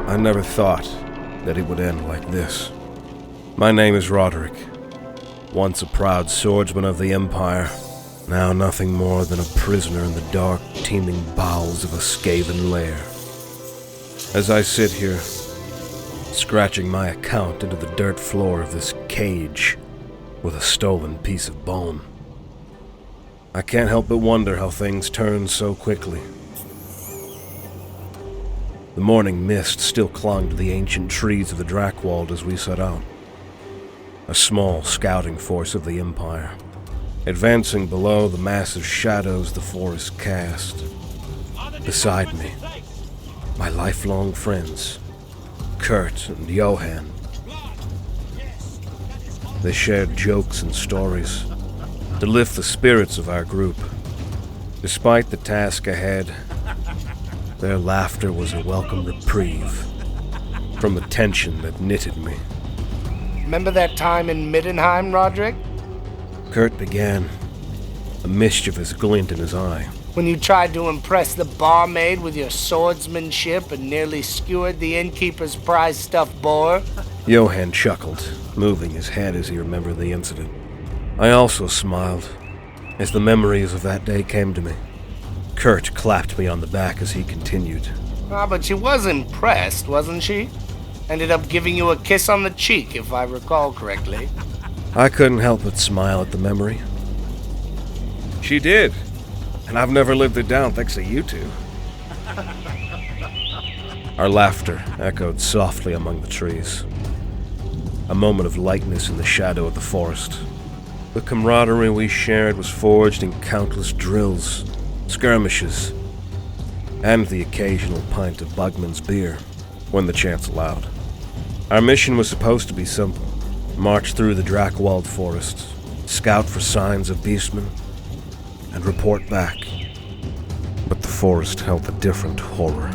I never thought that it would end like this. My name is Roderick, once a proud swordsman of the Empire, now nothing more than a prisoner in the dark, teeming bowels of a Skaven lair. As I sit here, scratching my account into the dirt floor of this cage with a stolen piece of bone, I can't help but wonder how things turn so quickly. The morning mist still clung to the ancient trees of the Drakewald as we set out. A small scouting force of the Empire, advancing below the massive shadows the forest cast. Beside me, my lifelong friends, Kurt and Johan. They shared jokes and stories to lift the spirits of our group. Despite the task ahead, their laughter was a welcome reprieve from the tension that knitted me. Remember that time in Middenheim, Roderick? Kurt began, a mischievous glint in his eye. When you tried to impress the barmaid with your swordsmanship and nearly skewered the innkeeper's prize stuffed boar? Johan chuckled, moving his head as he remembered the incident. I also smiled, as the memories of that day came to me. Kurt clapped me on the back as he continued. But she was impressed, wasn't she? Ended up giving you a kiss on the cheek, if I recall correctly. I couldn't help but smile at the memory. She did, and I've never lived it down thanks to you two. Our laughter echoed softly among the trees. A moment of lightness in the shadow of the forest. The camaraderie we shared was forged in countless drills, skirmishes, and the occasional pint of Bugman's beer, when the chance allowed. Our mission was supposed to be simple. March through the Drakewald forest, scout for signs of beastmen, and report back. But the forest held a different horror.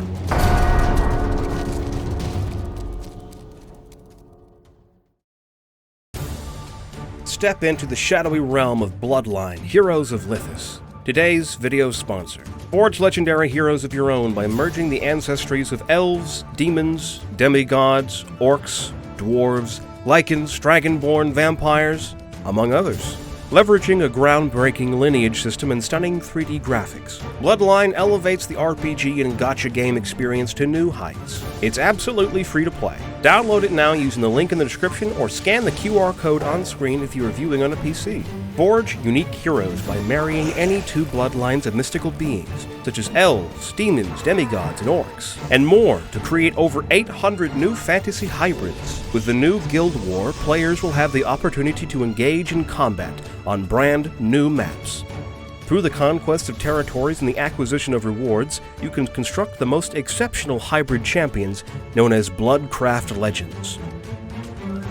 Step into the shadowy realm of Bloodline, Heroes of Lithis. Today's video sponsor. Forge legendary heroes of your own by merging the ancestries of elves, demons, demigods, orcs, dwarves, lycans, dragonborn, vampires, among others. Leveraging a groundbreaking lineage system and stunning 3D graphics, Bloodline elevates the RPG and gacha game experience to new heights. It's absolutely free to play. Download it now using the link in the description or scan the QR code on screen if you are viewing on a PC. Forge unique heroes by marrying any two bloodlines of mystical beings, such as elves, demons, demigods, and orcs, and more to create over 800 new fantasy hybrids. With the new Guild War, players will have the opportunity to engage in combat on brand new maps. Through the conquest of territories and the acquisition of rewards, you can construct the most exceptional hybrid champions known as Bloodcraft Legends.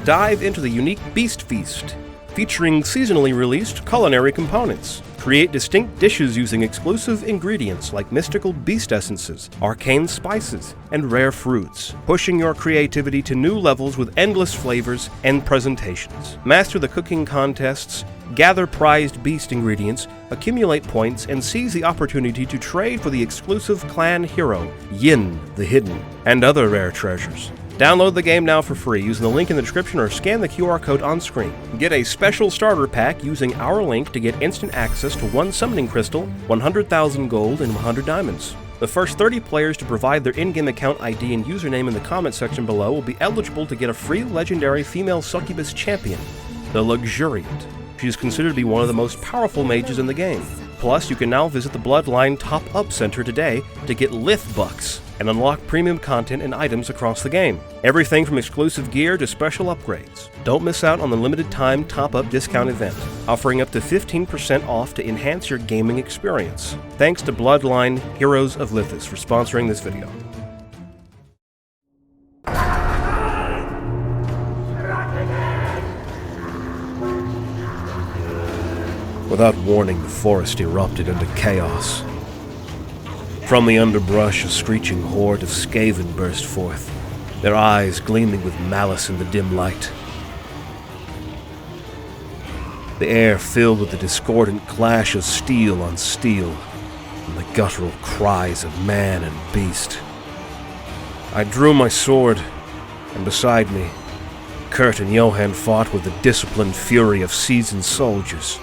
Dive into the unique Beast Feast, featuring seasonally released culinary components. Create distinct dishes using exclusive ingredients like mystical beast essences, arcane spices, and rare fruits, pushing your creativity to new levels with endless flavors and presentations. Master the cooking contests, gather prized beast ingredients, accumulate points, and seize the opportunity to trade for the exclusive clan hero, Yin the Hidden, and other rare treasures. Download the game now for free using the link in the description or scan the QR code on screen. Get a special starter pack using our link to get instant access to 1 summoning crystal, 100,000 gold, and 100 diamonds. The first 30 players to provide their in-game account ID and username in the comment section below will be eligible to get a free legendary female succubus champion, the Luxuriant. She is considered to be one of the most powerful mages in the game. Plus, you can now visit the Bloodline Top-Up Center today to get Lith Bucks and unlock premium content and items across the game. Everything from exclusive gear to special upgrades. Don't miss out on the limited time top-up discount event, offering up to 15% off to enhance your gaming experience. Thanks to Bloodline Heroes of Lithis for sponsoring this video. Without warning, the forest erupted into chaos. From the underbrush, a screeching horde of Skaven burst forth, their eyes gleaming with malice in the dim light. The air filled with the discordant clash of steel on steel, and the guttural cries of man and beast. I drew my sword, and beside me, Kurt and Johann fought with the disciplined fury of seasoned soldiers,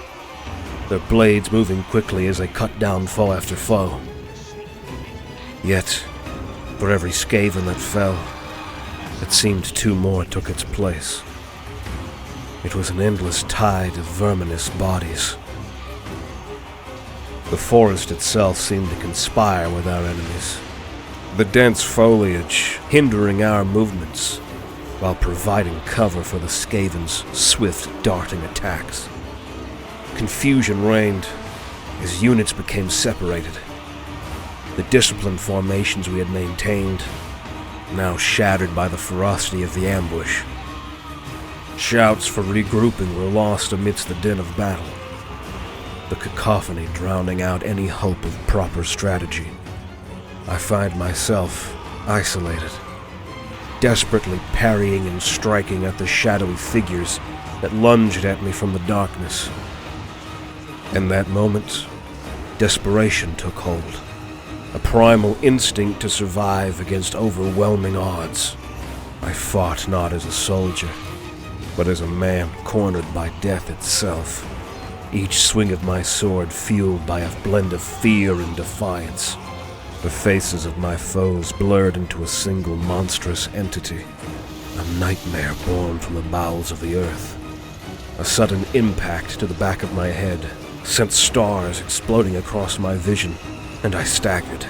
their blades moving quickly as they cut down foe after foe. Yet, for every Skaven that fell, it seemed two more took its place. It was an endless tide of verminous bodies. The forest itself seemed to conspire with our enemies, the dense foliage hindering our movements while providing cover for the Skaven's swift darting attacks. Confusion reigned as units became separated. The disciplined formations we had maintained, now shattered by the ferocity of the ambush. Shouts for regrouping were lost amidst the din of battle, the cacophony drowning out any hope of proper strategy. I find myself isolated, desperately parrying and striking at the shadowy figures that lunged at me from the darkness. In that moment, desperation took hold, a primal instinct to survive against overwhelming odds. I fought not as a soldier, but as a man cornered by death itself, each swing of my sword fueled by a blend of fear and defiance. The faces of my foes blurred into a single monstrous entity, a nightmare born from the bowels of the earth. A sudden impact to the back of my head sent stars exploding across my vision, and I staggered,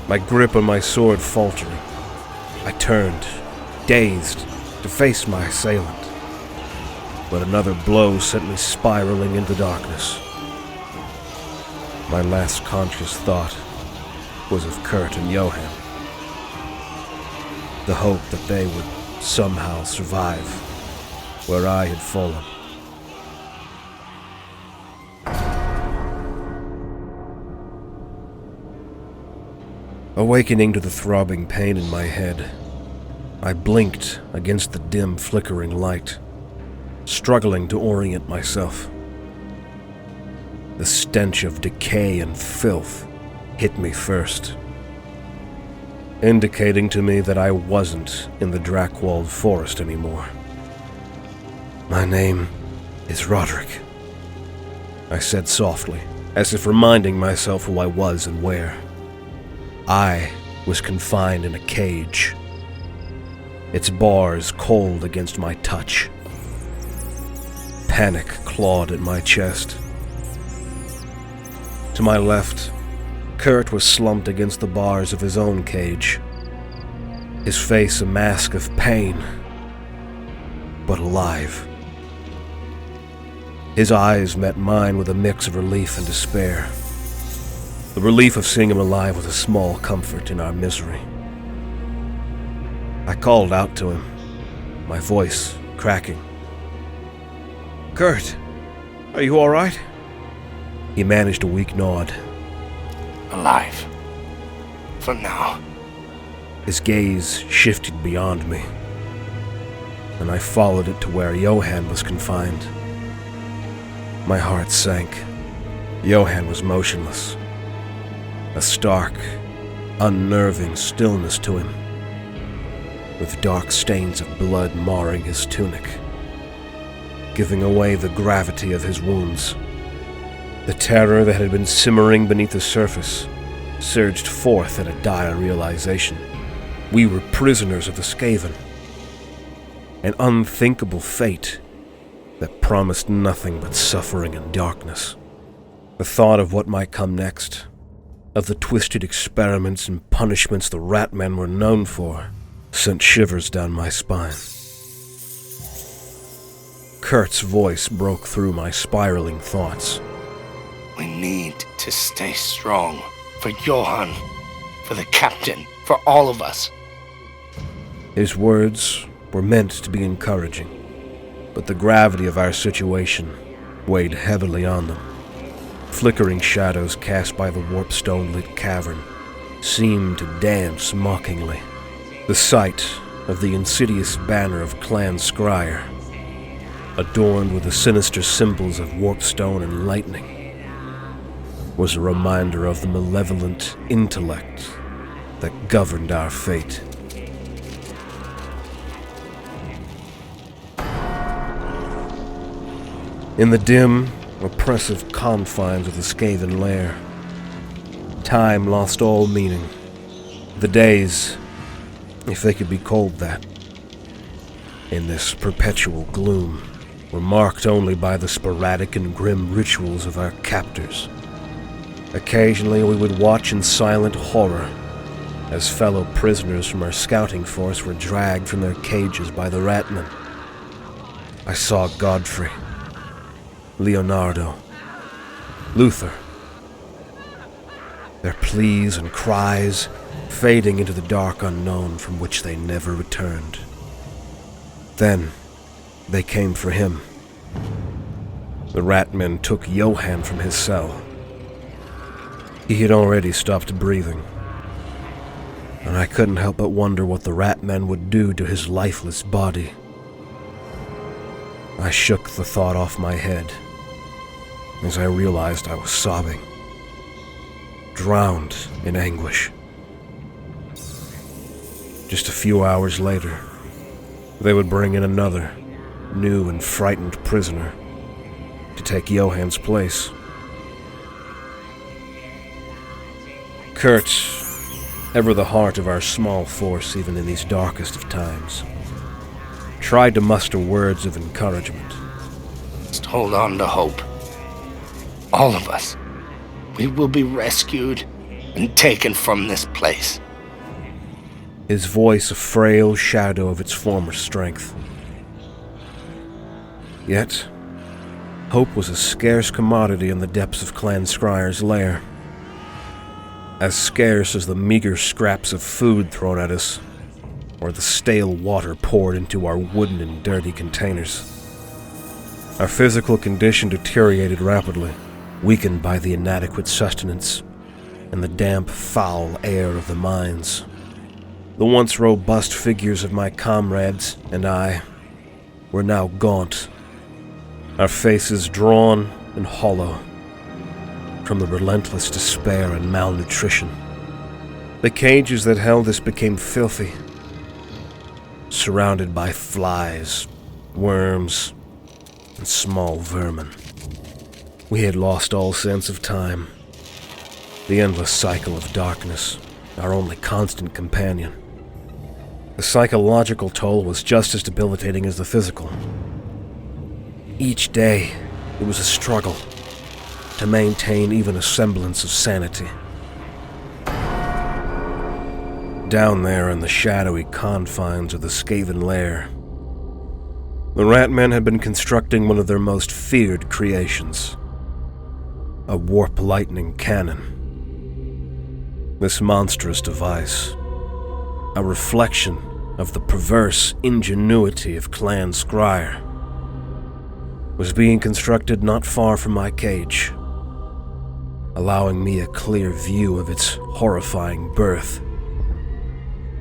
my grip on my sword faltering. I turned, dazed, to face my assailant, but another blow sent me spiraling into darkness. My last conscious thought was of Kurt and Johann, the hope that they would somehow survive where I had fallen. Awakening to the throbbing pain in my head, I blinked against the dim, flickering light, struggling to orient myself. The stench of decay and filth hit me first, indicating to me that I wasn't in the Drakewald forest anymore. "My name is Roderick," I said softly, as if reminding myself who I was and where. I was confined in a cage, its bars cold against my touch. Panic clawed at my chest. To my left, Kurt was slumped against the bars of his own cage, his face a mask of pain, but alive. His eyes met mine with a mix of relief and despair. The relief of seeing him alive was a small comfort in our misery. I called out to him, my voice cracking. "Kurt, are you all right?" He managed a weak nod. Alive. For now. His gaze shifted beyond me, and I followed it to where Johann was confined. My heart sank. Johann was motionless, a stark, unnerving stillness to him, with dark stains of blood marring his tunic, giving away the gravity of his wounds. The terror that had been simmering beneath the surface surged forth at a dire realization. We were prisoners of the Skaven, an unthinkable fate that promised nothing but suffering and darkness. The thought of what might come next, of the twisted experiments and punishments the Ratmen were known for, sent shivers down my spine. Kurt's voice broke through my spiraling thoughts. We need to stay strong. For Johann, for the captain, for all of us. His words were meant to be encouraging, but the gravity of our situation weighed heavily on them. Flickering shadows cast by the Warpstone-lit cavern seemed to dance mockingly. The sight of the insidious banner of Clan Skryre, adorned with the sinister symbols of Warpstone and lightning, was a reminder of the malevolent intellect that governed our fate. In the dim, oppressive confines of the Skaven lair, time lost all meaning. The days, if they could be called that, in this perpetual gloom, were marked only by the sporadic and grim rituals of our captors. Occasionally we would watch in silent horror as fellow prisoners from our scouting force were dragged from their cages by the Ratmen. I saw Godfrey, Leonardo, Luther, their pleas and cries fading into the dark unknown from which they never returned. Then they came for him. The Ratmen took Johann from his cell. He had already stopped breathing, and I couldn't help but wonder what the Ratmen would do to his lifeless body. I shook the thought off my head as I realized I was sobbing, drowned in anguish. Just a few hours later, they would bring in another, new and frightened prisoner to take Johann's place. Kurt, ever the heart of our small force even in these darkest of times, tried to muster words of encouragement. Just hold on to hope. All of us. We will be rescued and taken from this place. His voice a frail shadow of its former strength. Yet, hope was a scarce commodity in the depths of Clan Skrier's lair. As scarce as the meager scraps of food thrown at us, or the stale water poured into our wooden and dirty containers. Our physical condition deteriorated rapidly, weakened by the inadequate sustenance and the damp, foul air of the mines. The once robust figures of my comrades and I were now gaunt, our faces drawn and hollow from the relentless despair and malnutrition. The cages that held us became filthy, surrounded by flies, worms, and small vermin. We had lost all sense of time, the endless cycle of darkness, our only constant companion. The psychological toll was just as debilitating as the physical. Each day, it was a struggle to maintain even a semblance of sanity. Down there in the shadowy confines of the Skaven lair, the Ratmen had been constructing one of their most feared creations, a warp lightning cannon. This monstrous device, a reflection of the perverse ingenuity of Clan Skrier, was being constructed not far from my cage, allowing me a clear view of its horrifying birth.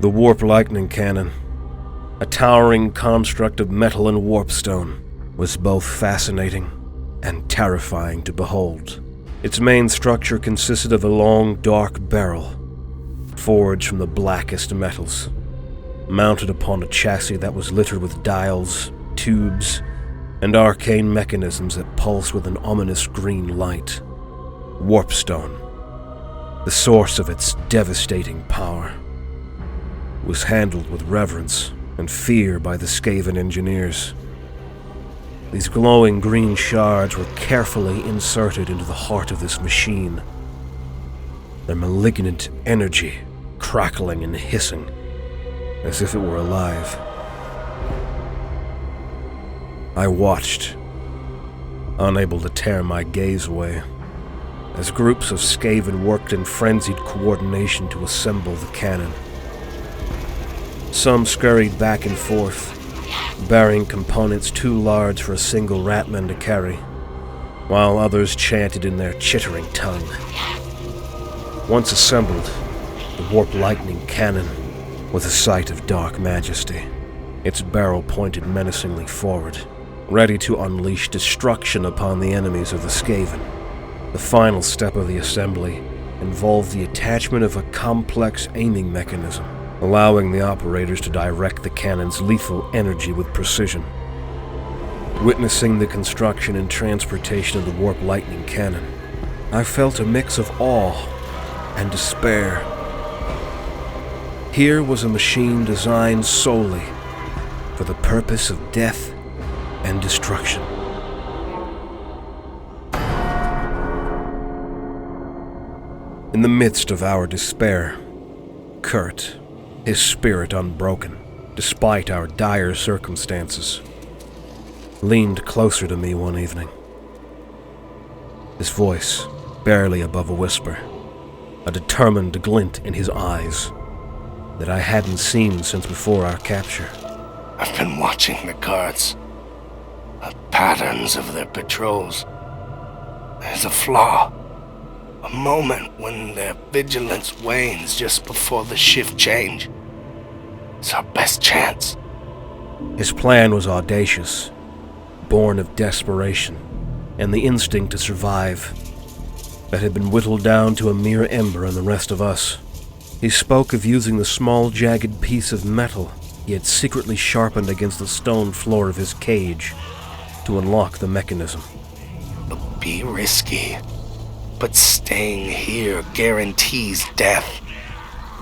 The warp lightning cannon, a towering construct of metal and warpstone, was both fascinating and terrifying to behold. Its main structure consisted of a long, dark barrel, forged from the blackest metals, mounted upon a chassis that was littered with dials, tubes, and arcane mechanisms that pulsed with an ominous green light. Warpstone, the source of its devastating power, was handled with reverence and fear by the Skaven engineers. These glowing green shards were carefully inserted into the heart of this machine, their malignant energy crackling and hissing as if it were alive. I watched, unable to tear my gaze away, as groups of Skaven worked in frenzied coordination to assemble the cannon. Some scurried back and forth, bearing components too large for a single Ratman to carry, while others chanted in their chittering tongue. Once assembled, the warp lightning cannon was a sight of dark majesty, its barrel pointed menacingly forward, ready to unleash destruction upon the enemies of the Skaven. The final step of the assembly involved the attachment of a complex aiming mechanism, allowing the operators to direct the cannon's lethal energy with precision. Witnessing the construction and transportation of the warp lightning cannon, I felt a mix of awe and despair. Here was a machine designed solely for the purpose of death and destruction. In the midst of our despair, Kurt, his spirit unbroken, despite our dire circumstances, leaned closer to me one evening. His voice barely above a whisper, a determined glint in his eyes that I hadn't seen since before our capture. I've been watching the guards, the patterns of their patrols. There's a flaw. A moment when their vigilance wanes just before the shift change. It's our best chance. His plan was audacious, born of desperation and the instinct to survive that had been whittled down to a mere ember in the rest of us. He spoke of using the small, jagged piece of metal he had secretly sharpened against the stone floor of his cage to unlock the mechanism. It'll be risky. But staying here guarantees death.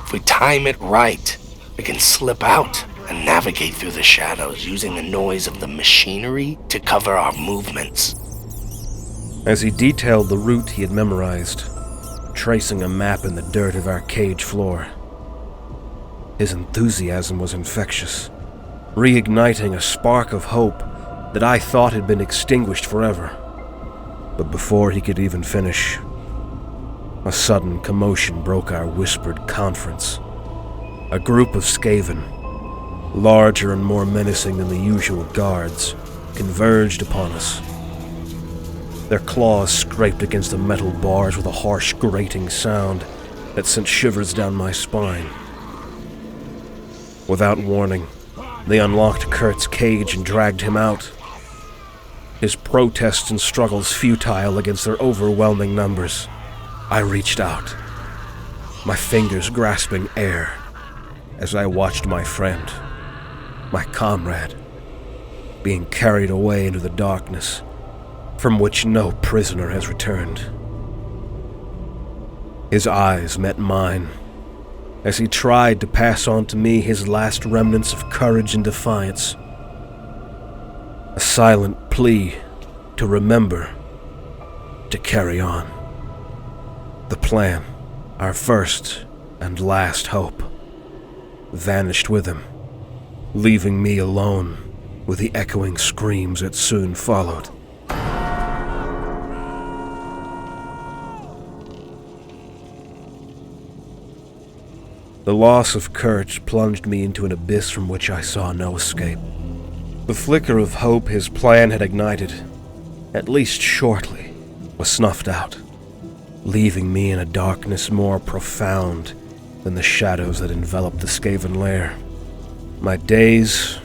If we time it right, we can slip out and navigate through the shadows using the noise of the machinery to cover our movements. As he detailed the route he had memorized, tracing a map in the dirt of our cage floor, his enthusiasm was infectious, reigniting a spark of hope that I thought had been extinguished forever. But before he could even finish, a sudden commotion broke our whispered conference. A group of Skaven, larger and more menacing than the usual guards, converged upon us. Their claws scraped against the metal bars with a harsh, grating sound that sent shivers down my spine. Without warning, they unlocked Kurt's cage and dragged him out. His protests and struggles futile against their overwhelming numbers. I reached out, my fingers grasping air as I watched my friend, my comrade, being carried away into the darkness from which no prisoner has returned. His eyes met mine as he tried to pass on to me his last remnants of courage and defiance. A silent plea to remember, to carry on. The plan, our first and last hope, vanished with him, leaving me alone with the echoing screams that soon followed. The loss of Kurt plunged me into an abyss from which I saw no escape. The flicker of hope his plan had ignited, at least shortly, was snuffed out, leaving me in a darkness more profound than the shadows that enveloped the Skaven lair. My days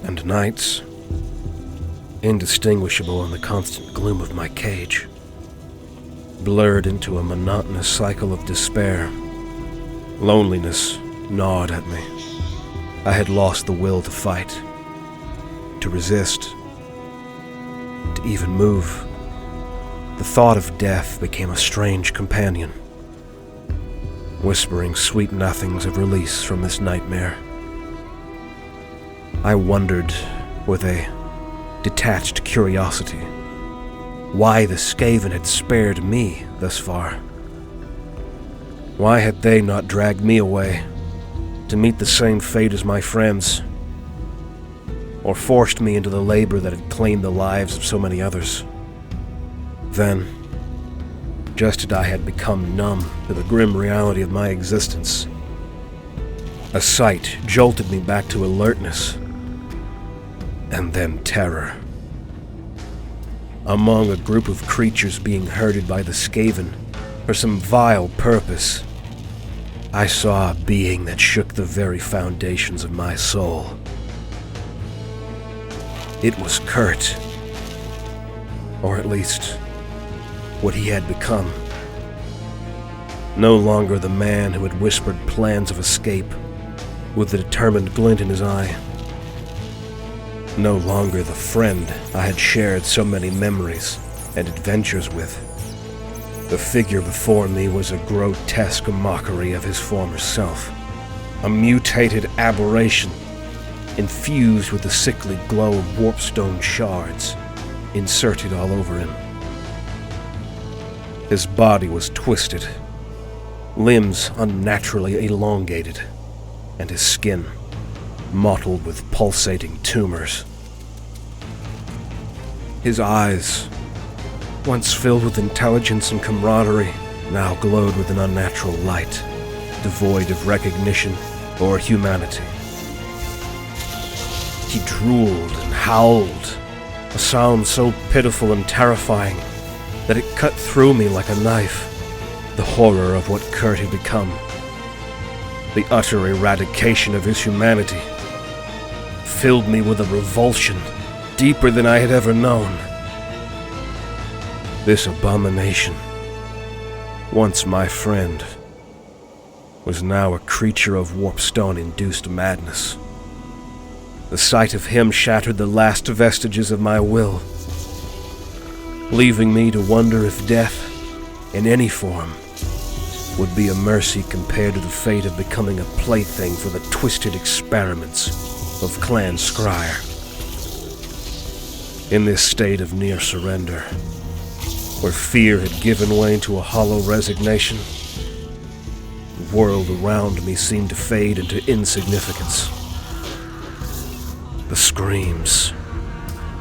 and nights, indistinguishable in the constant gloom of my cage, blurred into a monotonous cycle of despair. Loneliness gnawed at me. I had lost the will to fight, to resist, to even move. The thought of death became a strange companion, whispering sweet nothings of release from this nightmare. I wondered, with a detached curiosity, why the Skaven had spared me thus far. Why had they not dragged me away to meet the same fate as my friends, or forced me into the labor that had claimed the lives of so many others? Then, just as I had become numb to the grim reality of my existence, a sight jolted me back to alertness, and then terror. Among a group of creatures being herded by the Skaven for some vile purpose, I saw a being that shook the very foundations of my soul. It was Kurt, or at least what he had become. No longer the man who had whispered plans of escape with a determined glint in his eye. No longer the friend I had shared so many memories and adventures with. The figure before me was a grotesque mockery of his former self, a mutated aberration infused with the sickly glow of warpstone shards inserted all over him. His body was twisted, limbs unnaturally elongated, and his skin mottled with pulsating tumors. His eyes, once filled with intelligence and camaraderie, now glowed with an unnatural light, devoid of recognition or humanity. He drooled and howled, a sound so pitiful and terrifying that it cut through me like a knife. The horror of what Kurt had become, the utter eradication of his humanity, filled me with a revulsion deeper than I had ever known. This abomination, once my friend, was now a creature of Warpstone-induced madness. The sight of him shattered the last vestiges of my will, leaving me to wonder if death, in any form, would be a mercy compared to the fate of becoming a plaything for the twisted experiments of Clan Scryer. In this state of near surrender, where fear had given way to a hollow resignation, the world around me seemed to fade into insignificance. The screams,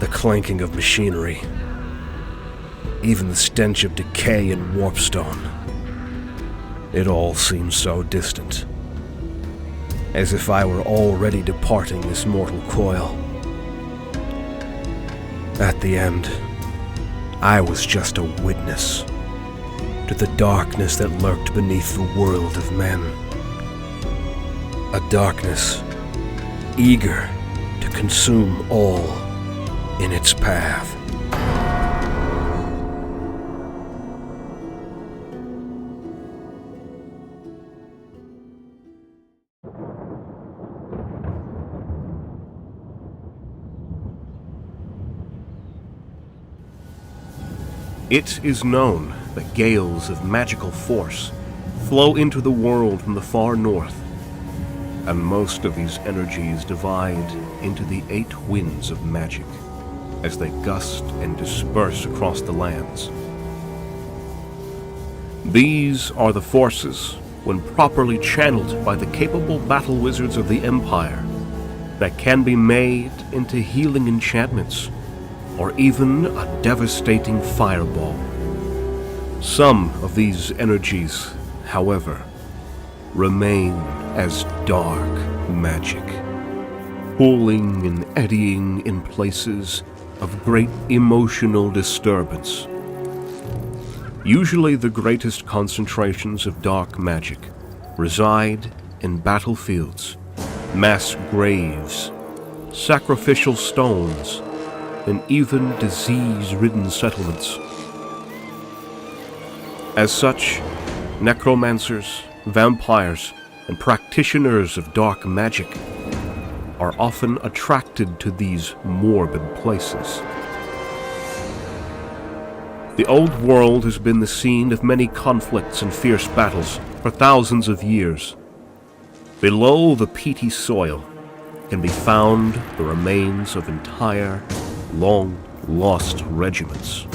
the clanking of machinery, even the stench of decay and warpstone. It all seemed so distant, as if I were already departing this mortal coil. At the end, I was just a witness to the darkness that lurked beneath the world of men. A darkness eager to consume all in its path. It is known that gales of magical force flow into the world from the far north, and most of these energies divide into the 8 winds of magic as they gust and disperse across the lands. These are the forces, when properly channeled by the capable battle wizards of the Empire, that can be made into healing enchantments, or even a devastating fireball. Some of these energies, however, remain as dark magic, pooling and eddying in places of great emotional disturbance. Usually the greatest concentrations of dark magic reside in battlefields, mass graves, sacrificial stones, and even disease-ridden settlements. As such, necromancers, vampires, and practitioners of dark magic are often attracted to these morbid places. The old world has been the scene of many conflicts and fierce battles for thousands of years. Below the peaty soil can be found the remains of entire, long-lost regiments.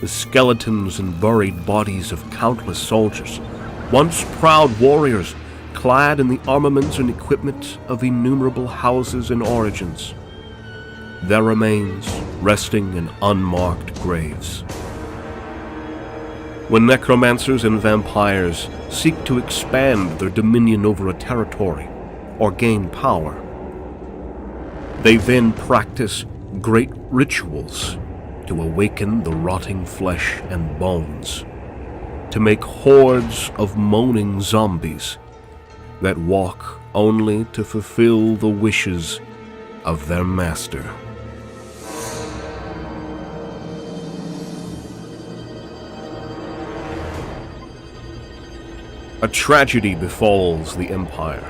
The skeletons and buried bodies of countless soldiers, once proud warriors, clad in the armaments and equipment of innumerable houses and origins. Their remains resting in unmarked graves. When necromancers and vampires seek to expand their dominion over a territory or gain power, they then practice great rituals to awaken the rotting flesh and bones, to make hordes of moaning zombies that walk only to fulfill the wishes of their master. A tragedy befalls the Empire.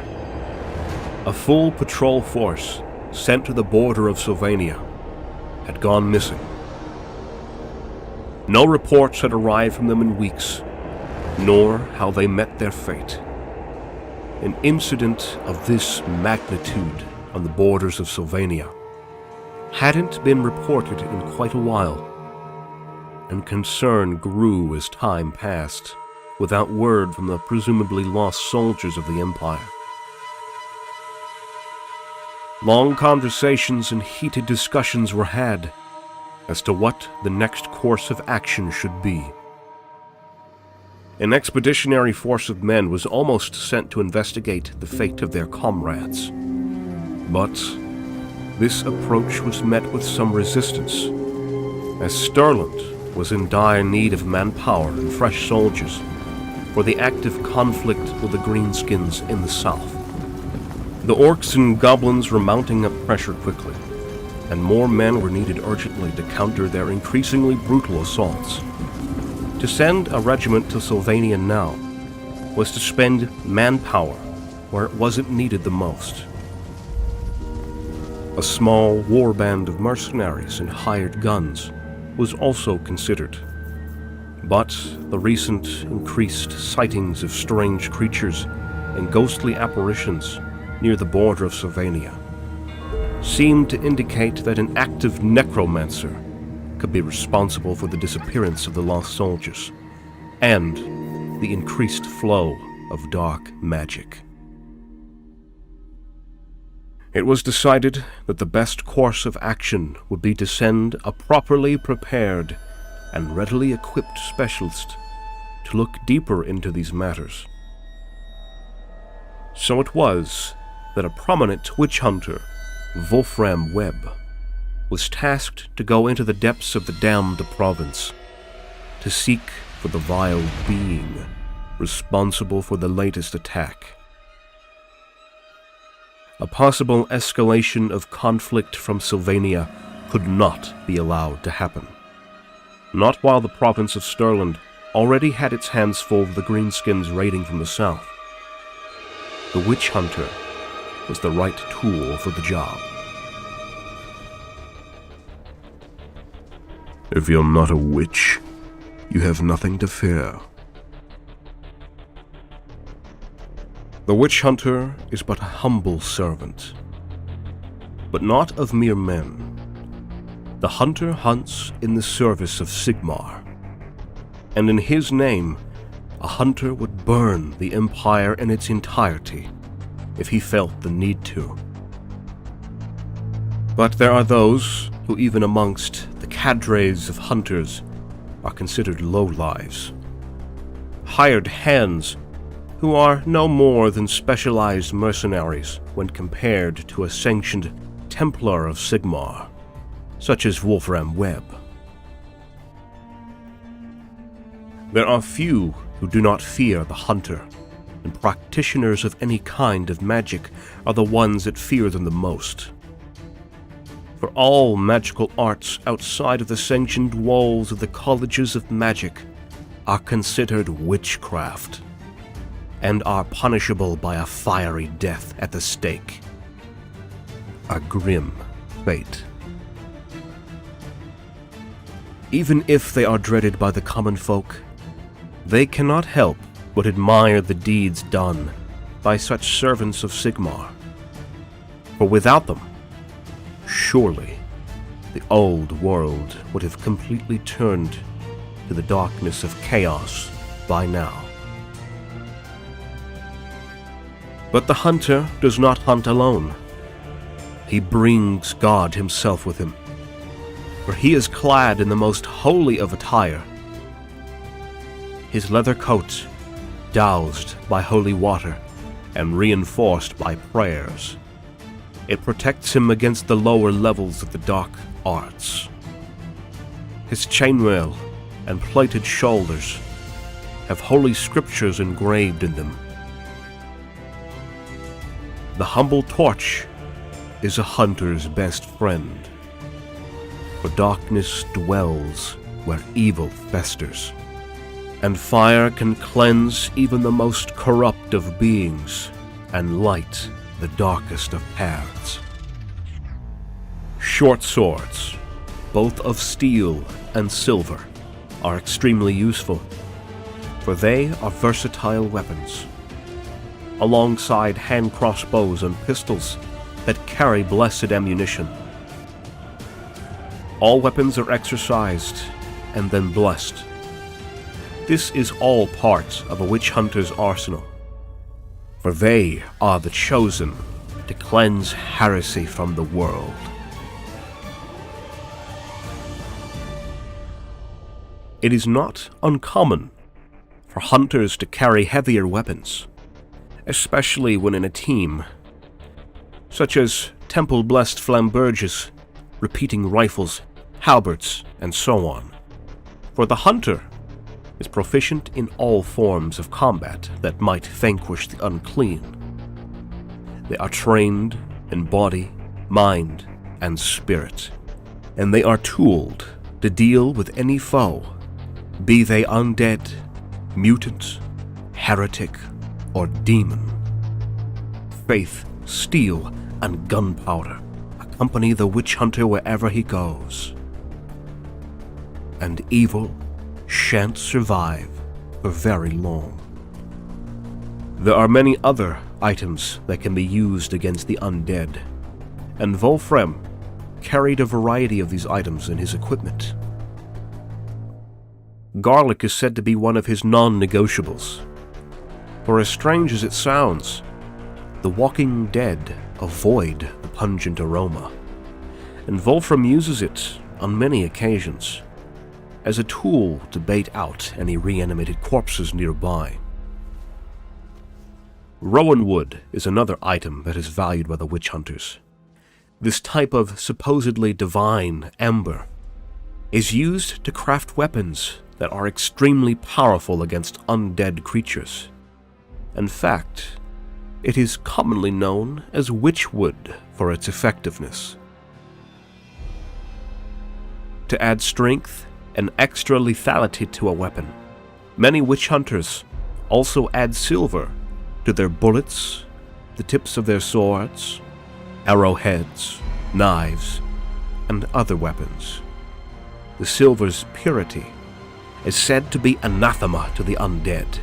A full patrol force sent to the border of Sylvania had gone missing. No reports had arrived from them in weeks, nor how they met their fate. An incident of this magnitude on the borders of Sylvania hadn't been reported in quite a while, and concern grew as time passed, without word from the presumably lost soldiers of the Empire. Long conversations and heated discussions were had as to what the next course of action should be. An expeditionary force of men was almost sent to investigate the fate of their comrades. But this approach was met with some resistance, as Stirland was in dire need of manpower and fresh soldiers for the active conflict with the Greenskins in the south. The orcs and goblins were mounting up pressure quickly, and more men were needed urgently to counter their increasingly brutal assaults. To send a regiment to Sylvania now was to spend manpower where it wasn't needed the most. A small war band of mercenaries and hired guns was also considered, but the recent increased sightings of strange creatures and ghostly apparitions near the border of Sylvania seemed to indicate that an active necromancer could be responsible for the disappearance of the lost soldiers and the increased flow of dark magic. It was decided that the best course of action would be to send a properly prepared and readily equipped specialist to look deeper into these matters. So it was that a prominent witch hunter, Wolfram Webb, was tasked to go into the depths of the damned province to seek for the vile being responsible for the latest attack. A possible escalation of conflict from Sylvania could not be allowed to happen. Not while the province of Stirland already had its hands full of the Greenskins raiding from the south. The witch hunter was the right tool for the job. If you're not a witch, you have nothing to fear. The witch hunter is but a humble servant, but not of mere men. The hunter hunts in the service of Sigmar, and in his name, a hunter would burn the Empire in its entirety if he felt the need to. But there are those who, even amongst the cadres of hunters, are considered lowlives. Hired hands who are no more than specialized mercenaries when compared to a sanctioned Templar of Sigmar, such as Wolfram Webb. There are few who do not fear the hunter, and practitioners of any kind of magic are the ones that fear them the most. For all magical arts outside of the sanctioned walls of the colleges of magic are considered witchcraft, and are punishable by a fiery death at the stake. A grim fate. Even if they are dreaded by the common folk, they cannot help but admire the deeds done by such servants of Sigmar. For without them, surely the old world would have completely turned to the darkness of chaos by now. But the hunter does not hunt alone. He brings God himself with him, for he is clad in the most holy of attire. His leather coat, doused by holy water and reinforced by prayers, it protects him against the lower levels of the dark arts. His chainmail and plated shoulders have holy scriptures engraved in them. The humble torch is a hunter's best friend, for darkness dwells where evil festers, and fire can cleanse even the most corrupt of beings and light the darkest of paths. Short swords, both of steel and silver, are extremely useful, for they are versatile weapons, alongside hand crossbows and pistols that carry blessed ammunition. All weapons are exercised and then blessed. This is all part of a witch hunter's arsenal, for they are the chosen to cleanse heresy from the world. It is not uncommon for hunters to carry heavier weapons, especially when in a team, such as temple-blessed flamberges, repeating rifles, halberds, and so on. For the hunter is proficient in all forms of combat that might vanquish the unclean. They are trained in body, mind, and spirit, and they are tooled to deal with any foe, be they undead, mutant, heretic, or demon. Faith, steel, and gunpowder accompany the witch hunter wherever he goes. And evil shan't survive for very long. There are many other items that can be used against the undead, and Wolfram carried a variety of these items in his equipment. Garlic is said to be one of his non-negotiables, for as strange as it sounds, the walking dead avoid the pungent aroma, and Wolfram uses it on many occasions as a tool to bait out any reanimated corpses nearby. Rowan wood is another item that is valued by the witch hunters. This type of supposedly divine ember is used to craft weapons that are extremely powerful against undead creatures. In fact, it is commonly known as witchwood for its effectiveness. To add strength and extra lethality to a weapon, many witch hunters also add silver to their bullets, the tips of their swords, arrowheads, knives, and other weapons. The silver's purity is said to be anathema to the undead,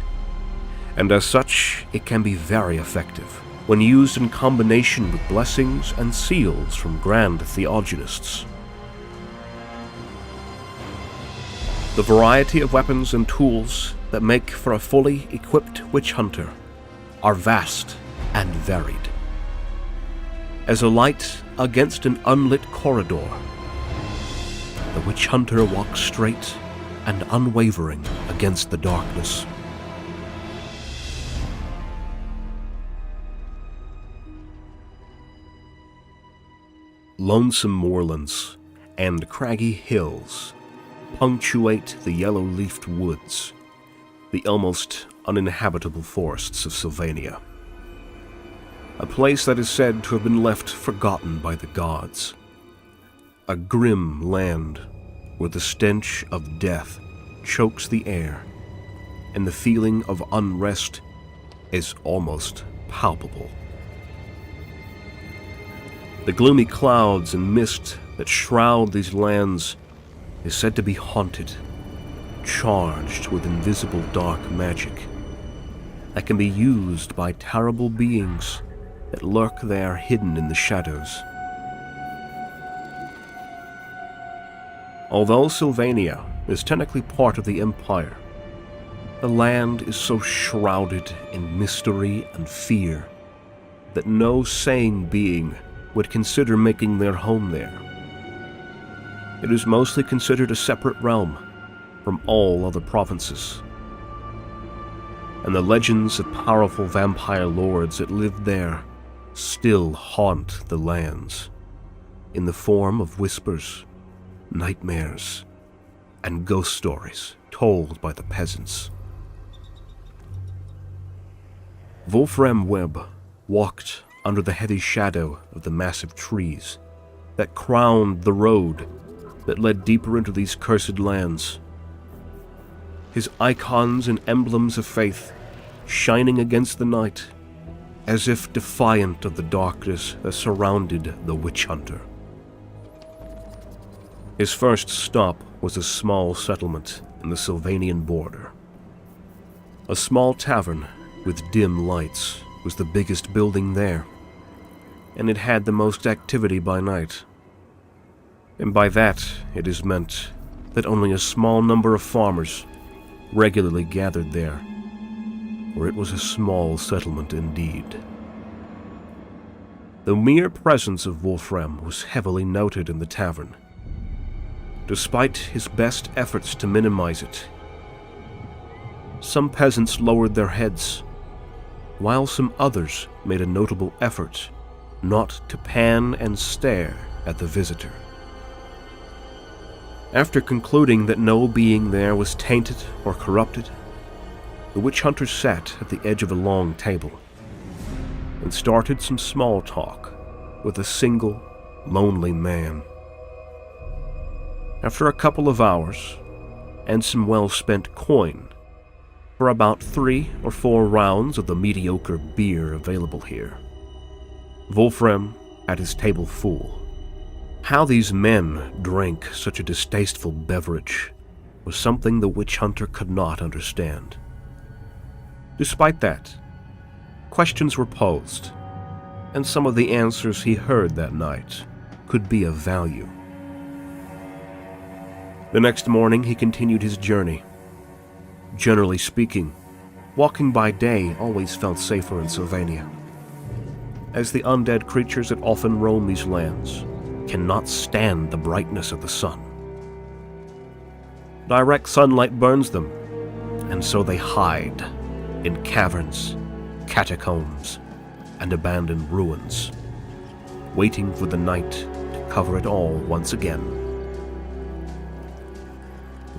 and as such it can be very effective when used in combination with blessings and seals from grand theogonists. The variety of weapons and tools that make for a fully equipped witch hunter are vast and varied. As a light against an unlit corridor, the witch hunter walks straight and unwavering against the darkness. Lonesome moorlands and craggy hills punctuate the yellow-leafed woods, the almost uninhabitable forests of Sylvania. A place that is said to have been left forgotten by the gods. A grim land where the stench of death chokes the air, and the feeling of unrest is almost palpable. The gloomy clouds and mist that shroud these lands is said to be haunted, charged with invisible dark magic that can be used by terrible beings that lurk there hidden in the shadows. Although Sylvania is technically part of the Empire, the land is so shrouded in mystery and fear that no sane being would consider making their home there. It is mostly considered a separate realm from all other provinces, and the legends of powerful vampire lords that lived there still haunt the lands in the form of whispers, nightmares, and ghost stories told by the peasants. Wolfram Webb walked under the heavy shadow of the massive trees that crowned the road that led deeper into these cursed lands. his icons and emblems of faith shining against the night, as if defiant of the darkness that surrounded the witch hunter. His first stop was a small settlement in the Sylvanian border. A small tavern with dim lights was the biggest building there, and it had the most activity by night. And by that, it is meant that only a small number of farmers regularly gathered there, for it was a small settlement indeed. The mere presence of Wolfram was heavily noted in the tavern, despite his best efforts to minimize it. Some peasants lowered their heads, while some others made a notable effort not to pan and stare at the visitor. After concluding that no being there was tainted or corrupted, the witch hunter sat at the edge of a long table and started some small talk with a single, lonely man. After a couple of hours and some well-spent coin for about 3 or 4 rounds of the mediocre beer available here, Wolfram had his table full. How these men drank such a distasteful beverage was something the witch hunter could not understand. Despite that, questions were posed, and some of the answers he heard that night could be of value. The next morning he continued his journey. Generally speaking, walking by day always felt safer in Sylvania, as the undead creatures that often roam these lands cannot stand the brightness of the sun. Direct sunlight burns them, and so they hide in caverns, catacombs, and abandoned ruins, waiting for the night to cover it all once again.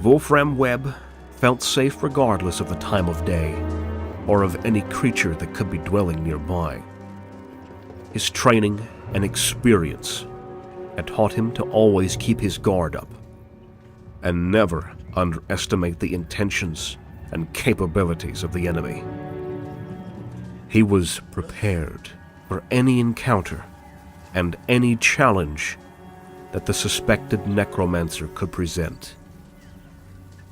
Wolfram Webb felt safe regardless of the time of day or of any creature that could be dwelling nearby. His training and experience had taught him to always keep his guard up and never underestimate the intentions and capabilities of the enemy. He was prepared for any encounter and any challenge that the suspected necromancer could present.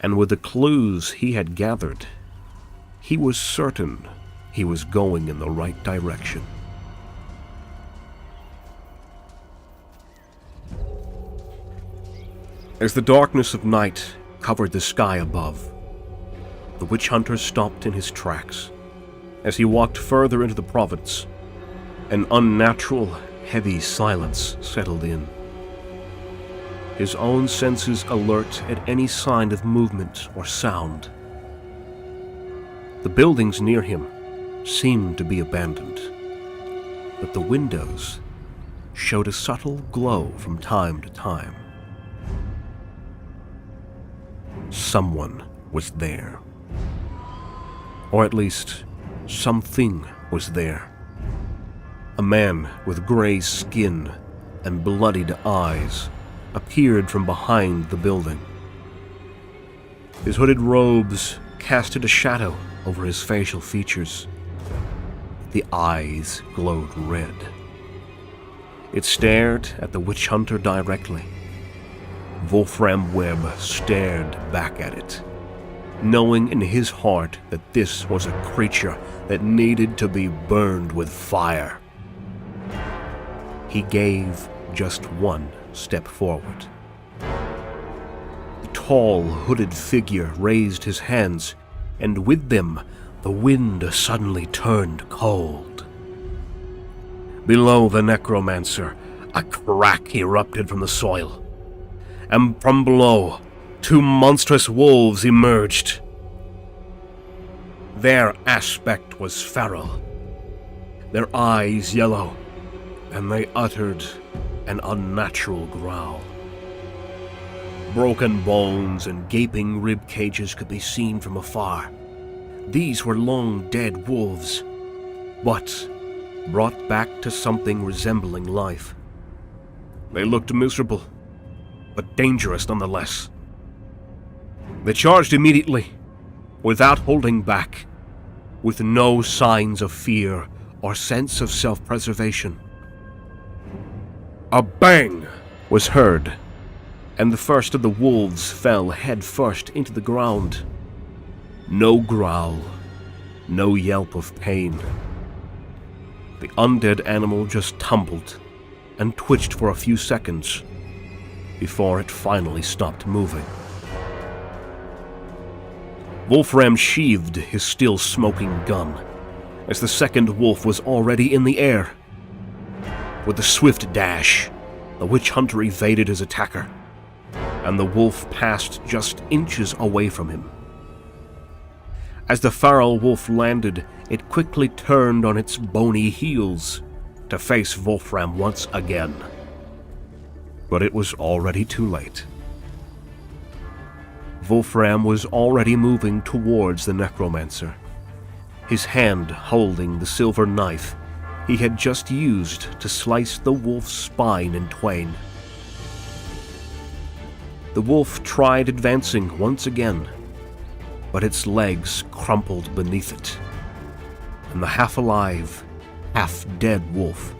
And with the clues he had gathered, he was certain he was going in the right direction. As the darkness of night covered the sky above, the witch hunter stopped in his tracks. As he walked further into the province, an unnatural, heavy silence settled in. His own senses alert at any sign of movement or sound. The buildings near him seemed to be abandoned, but the windows showed a subtle glow from time to time. Someone was there. Or at least, something was there. A man with gray skin and bloodied eyes appeared from behind the building. His hooded robes casted a shadow over his facial features. The eyes glowed red. It stared at the witch hunter directly. Wolfram Webb stared back at it, knowing in his heart that this was a creature that needed to be burned with fire. He gave just one step forward. The tall, hooded figure raised his hands, and with them, the wind suddenly turned cold. Below the necromancer, a crack erupted from the soil, and from below, 2 monstrous wolves emerged. Their aspect was feral, their eyes yellow, and they uttered an unnatural growl. Broken bones and gaping rib cages could be seen from afar. These were long dead wolves, but brought back to something resembling life. They looked miserable, but dangerous nonetheless. They charged immediately, without holding back, with no signs of fear or sense of self-preservation. A bang was heard, and the first of the wolves fell head first into the ground. No growl, no yelp of pain. The undead animal just tumbled and twitched for a few seconds before it finally stopped moving. Wolfram sheathed his still smoking gun as the second wolf was already in the air. With a swift dash, the witch hunter evaded his attacker, and the wolf passed just inches away from him. As the feral wolf landed, it quickly turned on its bony heels to face Wolfram once again. But it was already too late. Wolfram was already moving towards the necromancer, his hand holding the silver knife he had just used to slice the wolf's spine in twain. The wolf tried advancing once again, but its legs crumpled beneath it, and the half-alive, half-dead wolf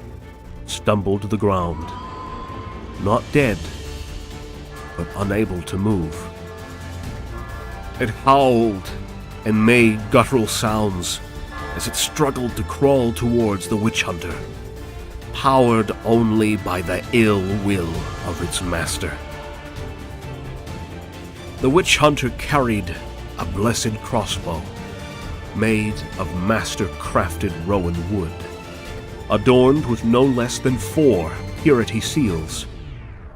stumbled to the ground, not dead, but unable to move. It howled and made guttural sounds as it struggled to crawl towards the witch hunter, powered only by the ill will of its master. The witch hunter carried a blessed crossbow, made of master-crafted rowan wood, adorned with no less than 4 purity seals,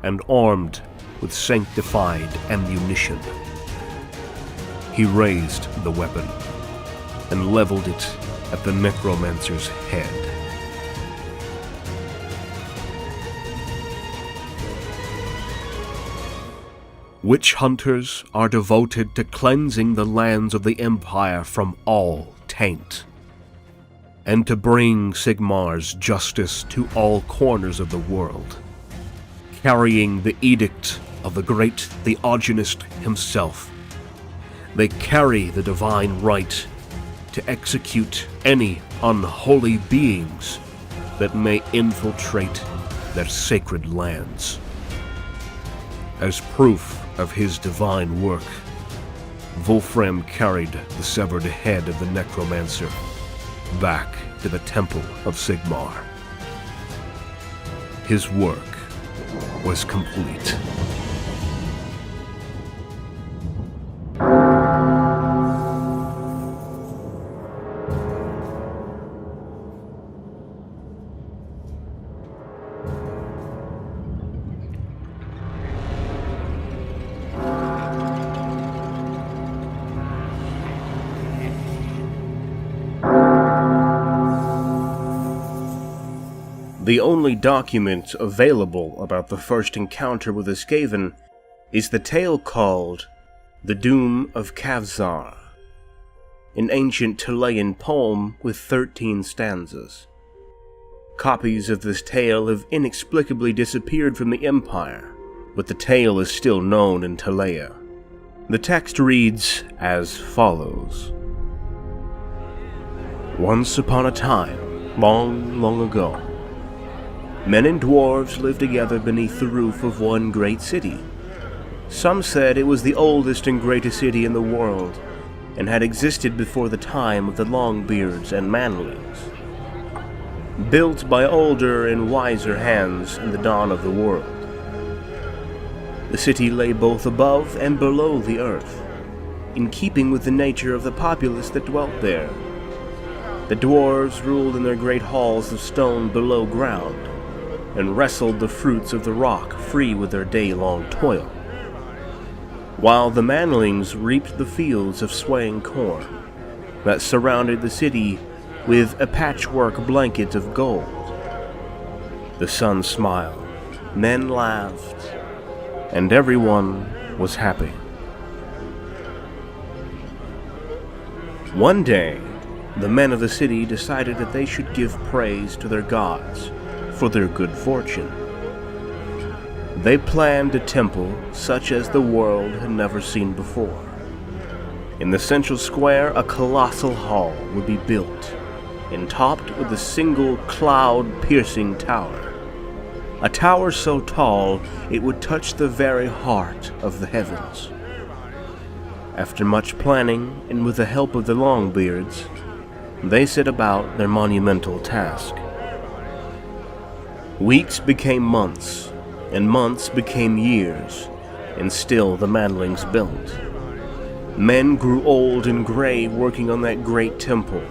and armed with sanctified ammunition. He raised the weapon and leveled it at the necromancer's head. Witch hunters are devoted to cleansing the lands of the Empire from all taint, and to bring Sigmar's justice to all corners of the world, carrying the edict of the great Theogenist himself. They carry the divine right to execute any unholy beings that may infiltrate their sacred lands. As proof of his divine work, Wolfram carried the severed head of the necromancer back to the Temple of Sigmar. His work was complete. The only document available about the first encounter with a Skaven is the tale called The Doom of KAVZAR, an ancient Chilean poem with 13 stanzas. Copies of this tale have inexplicably disappeared from the Empire, but the tale is still known in Talea. The text reads as follows. Once upon a time, long, long ago, men and dwarves lived together beneath the roof of one great city. Some said it was the oldest and greatest city in the world, and had existed before the time of the Longbeards and Manlings. Built by older and wiser hands in the dawn of the world. The city lay both above and below the earth, in keeping with the nature of the populace that dwelt there. The dwarves ruled in their great halls of stone below ground, and wrestled the fruits of the rock free with their day-long toil, while the manlings reaped the fields of swaying corn that surrounded the city with a patchwork blanket of gold. The sun smiled, men laughed, and everyone was happy. One day, the men of the city decided that they should give praise to their gods for their good fortune. They planned a temple such as the world had never seen before, In the central square, a colossal hall would be built, and topped with a single cloud-piercing tower. A tower so tall it would touch the very heart of the heavens. After much planning, and with the help of the Longbeards, they set about their monumental task. Weeks became months, and months became years, and still the manlings built. Men grew old and gray working on that great temple,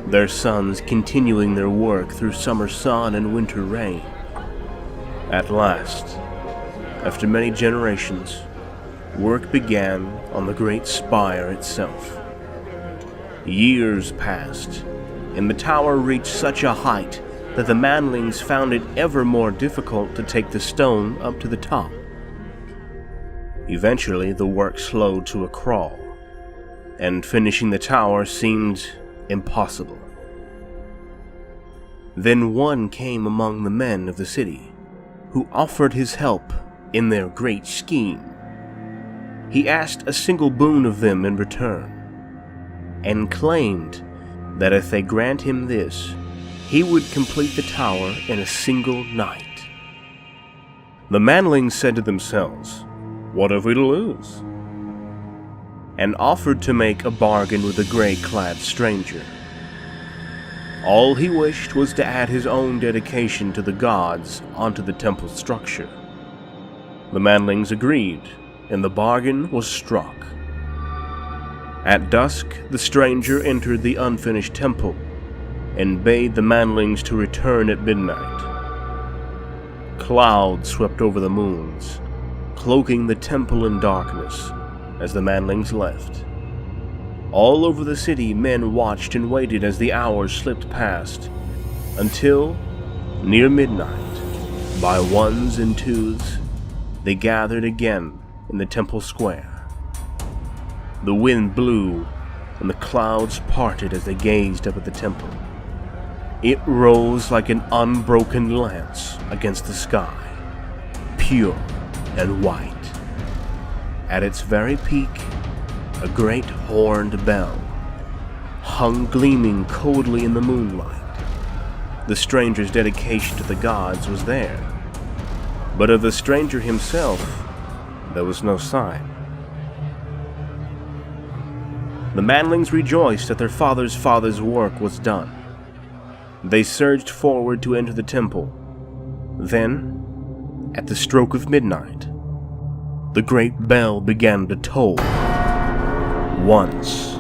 their sons continuing their work through summer sun and winter rain. At last, after many generations, work began on the great spire itself. Years passed, and the tower reached such a height that the manlings found it ever more difficult to take the stone up to the top. Eventually, the work slowed to a crawl, and finishing the tower seemed impossible. Then one came among the men of the city, who offered his help in their great scheme. He asked a single boon of them in return, and claimed that if they grant him this, he would complete the tower in a single night. The manlings said to themselves, "What have we to lose?" and offered to make a bargain with the gray-clad stranger. All he wished was to add his own dedication to the gods onto the temple structure. The manlings agreed, and the bargain was struck. At dusk, the stranger entered the unfinished temple and bade the manlings to return at midnight. Clouds swept over the moons, cloaking the temple in darkness as the manlings left. All over the city, men watched and waited as the hours slipped past, until, near midnight, by ones and twos, they gathered again in the temple square. The wind blew, and the clouds parted as they gazed up at the temple. It rose like an unbroken lance against the sky, pure and white. At its very peak, a great horned bell hung gleaming coldly in the moonlight. The stranger's dedication to the gods was there, but of the stranger himself, there was no sign. The manlings rejoiced that their father's work was done. They surged forward to enter the temple. Then, at the stroke of midnight, the great bell began to toll. Once.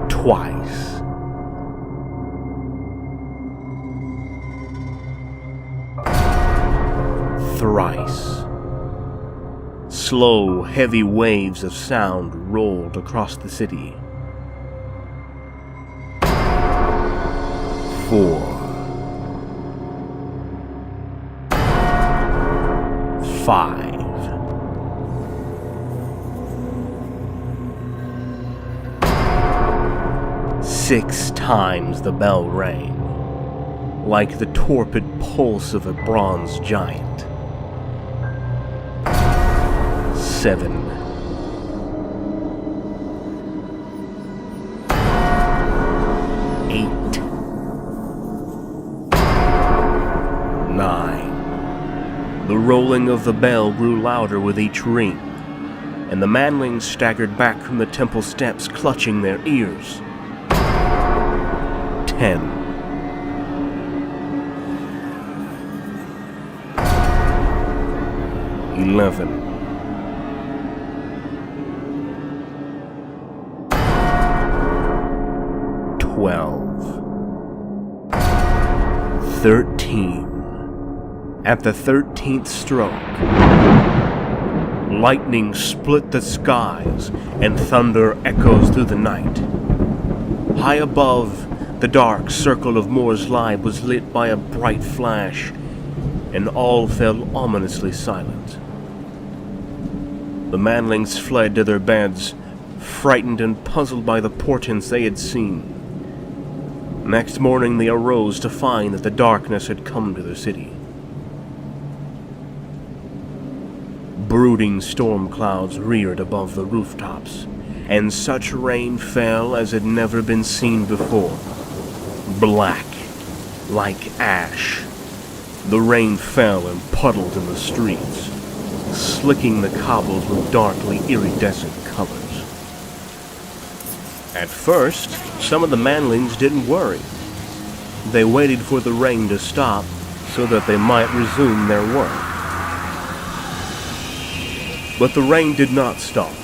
Twice. Thrice. Slow, heavy waves of sound rolled across the city. 4. 5. 6 times the bell rang, like the torpid pulse of a bronze giant. 7. 8. 9. The rolling of the bell grew louder with each ring, and the manlings staggered back from the temple steps, clutching their ears. 10. 11. 12. 13. At the 13th stroke, lightning split the skies and thunder echoes through the night. High above, the dark circle of Moore's light was lit by a bright flash, and all fell ominously silent. The manlings fled to their beds, frightened and puzzled by the portents they had seen. Next morning they arose to find that the darkness had come to their city. Brooding storm clouds reared above the rooftops, and such rain fell as had never been seen before. Black, like ash, the rain fell and puddled in the streets, slicking the cobbles with darkly iridescent colors. At first, some of the manlings didn't worry. They waited for the rain to stop so that they might resume their work. But the rain did not stop.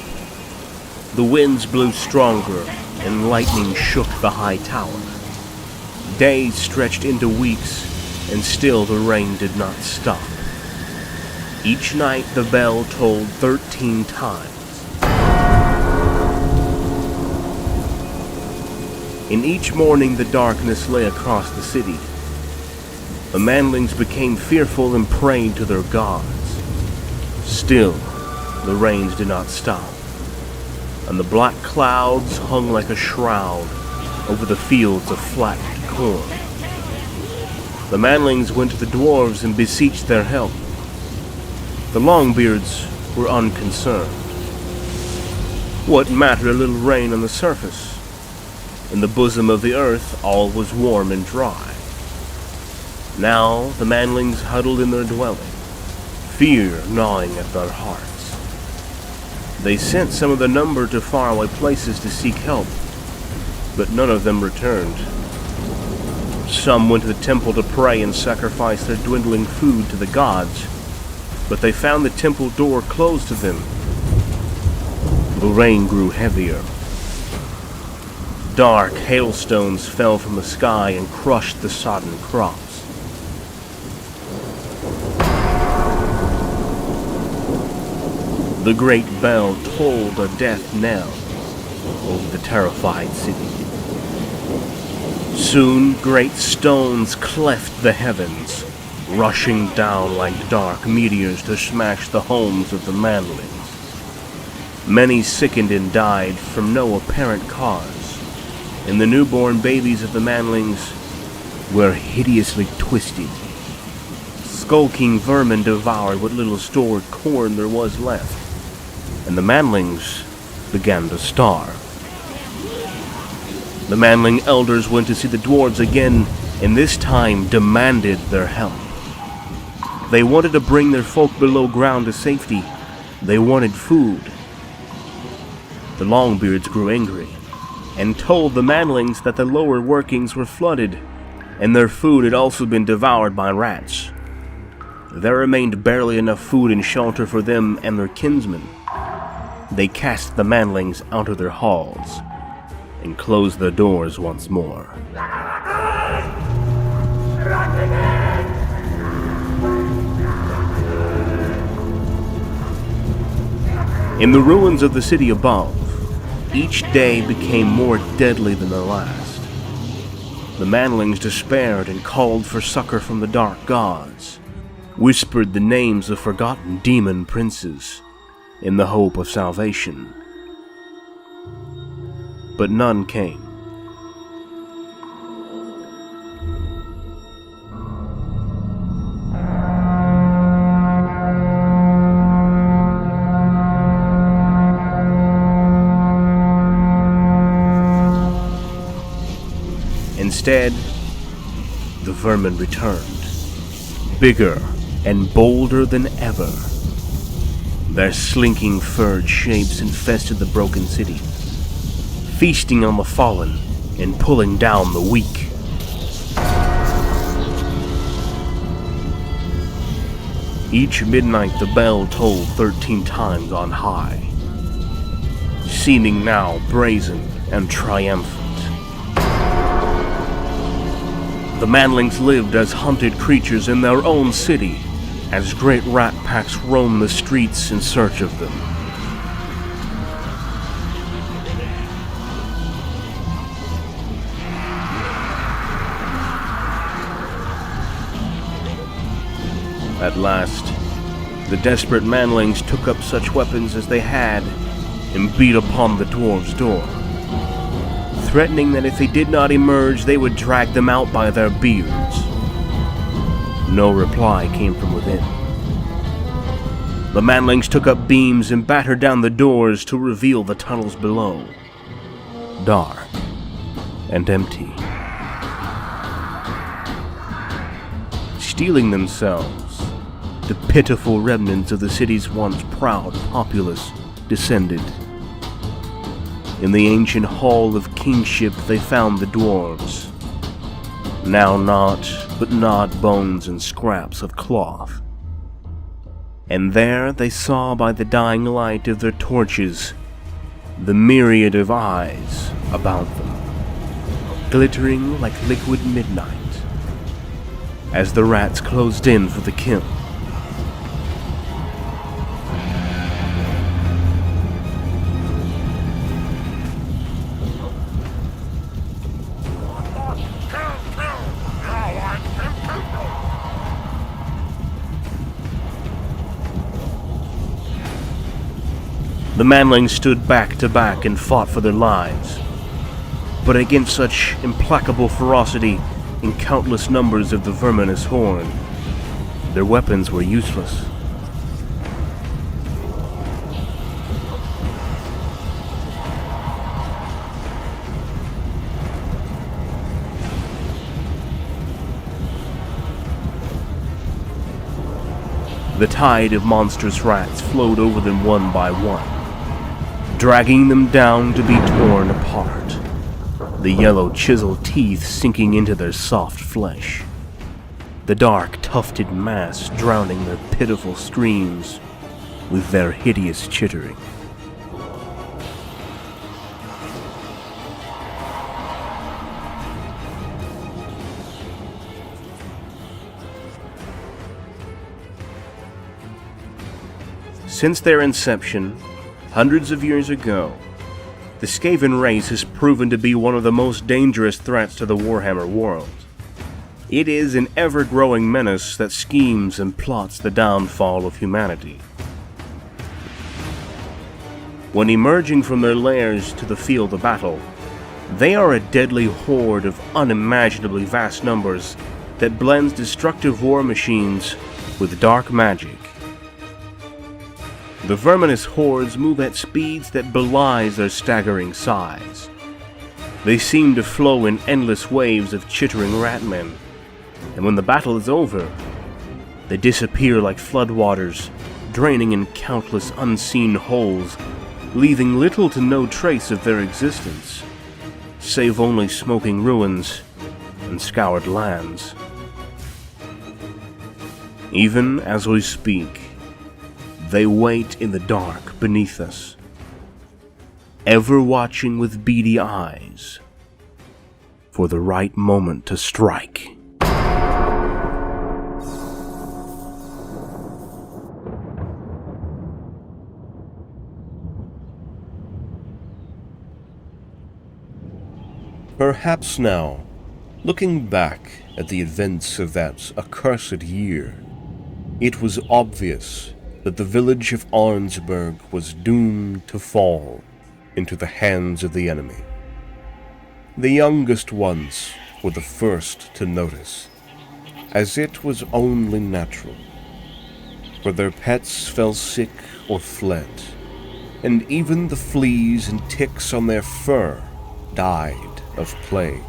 The winds blew stronger, and lightning shook the high tower. Days stretched into weeks, and still the rain did not stop. Each night the bell tolled 13 times. In each morning the darkness lay across the city. The manlings became fearful and prayed to their gods. Still, the rains did not stop, and the black clouds hung like a shroud over the fields of flattened corn. The manlings went to the dwarves and beseeched their help. The Longbeards were unconcerned. What mattered a little rain on the surface? In the bosom of the earth, all was warm and dry. Now the manlings huddled in their dwelling, fear gnawing at their hearts. They sent some of the number to faraway places to seek help, but none of them returned. Some went to the temple to pray and sacrifice their dwindling food to the gods, but they found the temple door closed to them. The rain grew heavier. Dark hailstones fell from the sky and crushed the sodden crops. The great bell tolled a death knell over the terrified city. Soon great stones cleft the heavens, rushing down like dark meteors to smash the homes of the manlings. Many sickened and died from no apparent cause, and the newborn babies of the manlings were hideously twisted. Skulking vermin devoured what little stored corn there was left, and the manlings began to starve. The manling elders went to see the dwarves again, and this time demanded their help. They wanted to bring their folk below ground to safety. They wanted food. The Longbeards grew angry, and told the manlings that the lower workings were flooded, and their food had also been devoured by rats. There remained barely enough food and shelter for them and their kinsmen. They cast the manlings out of their halls and closed their doors once more. In the ruins of the city above, each day became more deadly than the last. The manlings despaired and called for succor from the dark gods, whispered the names of forgotten demon princes in the hope of salvation. But none came. Instead, the vermin returned, bigger and bolder than ever. Their slinking furred shapes infested the broken city, feasting on the fallen and pulling down the weak. Each midnight the bell tolled 13 times on high, seeming now brazen and triumphant. The manlings lived as hunted creatures in their own city, as great rat packs roamed the streets in search of them. At last, the desperate manlings took up such weapons as they had and beat upon the dwarves' door, threatening that if they did not emerge, they would drag them out by their beards. No reply came from within. The manlings took up beams and battered down the doors to reveal the tunnels below. Dark and empty. Steeling themselves, the pitiful remnants of the city's once proud populace descended. In the ancient hall of kingship they found the dwarves, now naught but gnawed bones and scraps of cloth. And there they saw by the dying light of their torches the myriad of eyes about them, glittering like liquid midnight, as the rats closed in for the kill. The manlings stood back to back and fought for their lives. But against such implacable ferocity and countless numbers of the verminous horde, their weapons were useless. The tide of monstrous rats flowed over them one by one, dragging them down to be torn apart, the yellow chiseled teeth sinking into their soft flesh, the dark tufted mass drowning their pitiful screams with their hideous chittering. Since their inception, hundreds of years ago, the Skaven race has proven to be one of the most dangerous threats to the Warhammer world. It is an ever-growing menace that schemes and plots the downfall of humanity. When emerging from their lairs to the field of battle, they are a deadly horde of unimaginably vast numbers that blends destructive war machines with dark magic. The verminous hordes move at speeds that belies their staggering size. They seem to flow in endless waves of chittering ratmen, and when the battle is over, they disappear like floodwaters, draining in countless unseen holes, leaving little to no trace of their existence, save only smoking ruins and scoured lands. Even as we speak, they wait in the dark beneath us, ever watching with beady eyes for the right moment to strike. Perhaps now, looking back at the events of that accursed year, it was obvious that the village of Arnsberg was doomed to fall into the hands of the enemy. The youngest ones were the first to notice, as it was only natural, for their pets fell sick or fled, and even the fleas and ticks on their fur died of plague.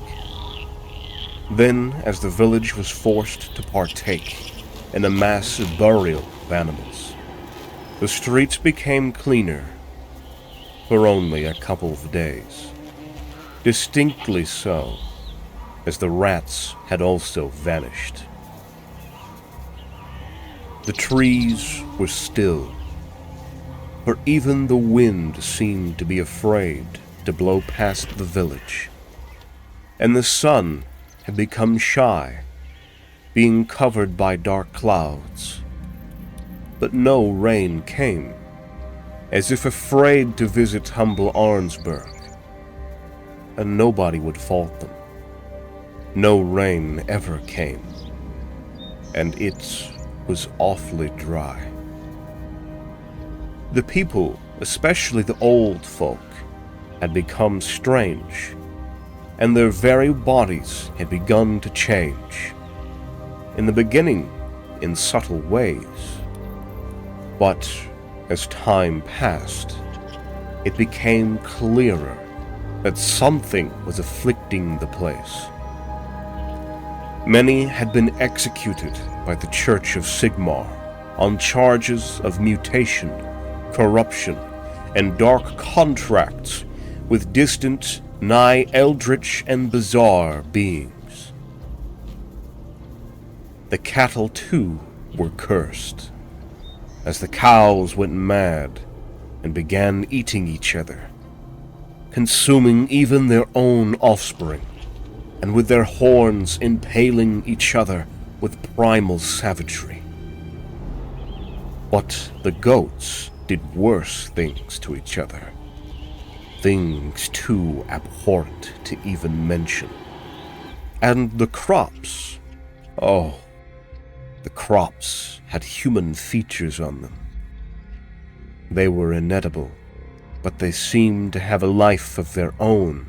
Then, as the village was forced to partake in a mass burial of animals, the streets became cleaner for only a couple of days. Distinctly so, as the rats had also vanished. The trees were still, for even the wind seemed to be afraid to blow past the village, and the sun had become shy, being covered by dark clouds. But no rain came, as if afraid to visit humble Arnsberg, and nobody would fault them. No rain ever came, and it was awfully dry. The people, especially the old folk, had become strange, and their very bodies had begun to change. In the beginning, in subtle ways. But as time passed, it became clearer that something was afflicting the place. Many had been executed by the Church of Sigmar on charges of mutation, corruption, and dark contracts with distant, nigh eldritch and bizarre beings. The cattle, too, were cursed, as the cows went mad and began eating each other, consuming even their own offspring, and with their horns impaling each other with primal savagery. But the goats did worse things to each other, things too abhorrent to even mention. And the crops, oh, the crops had human features on them. They were inedible, but they seemed to have a life of their own,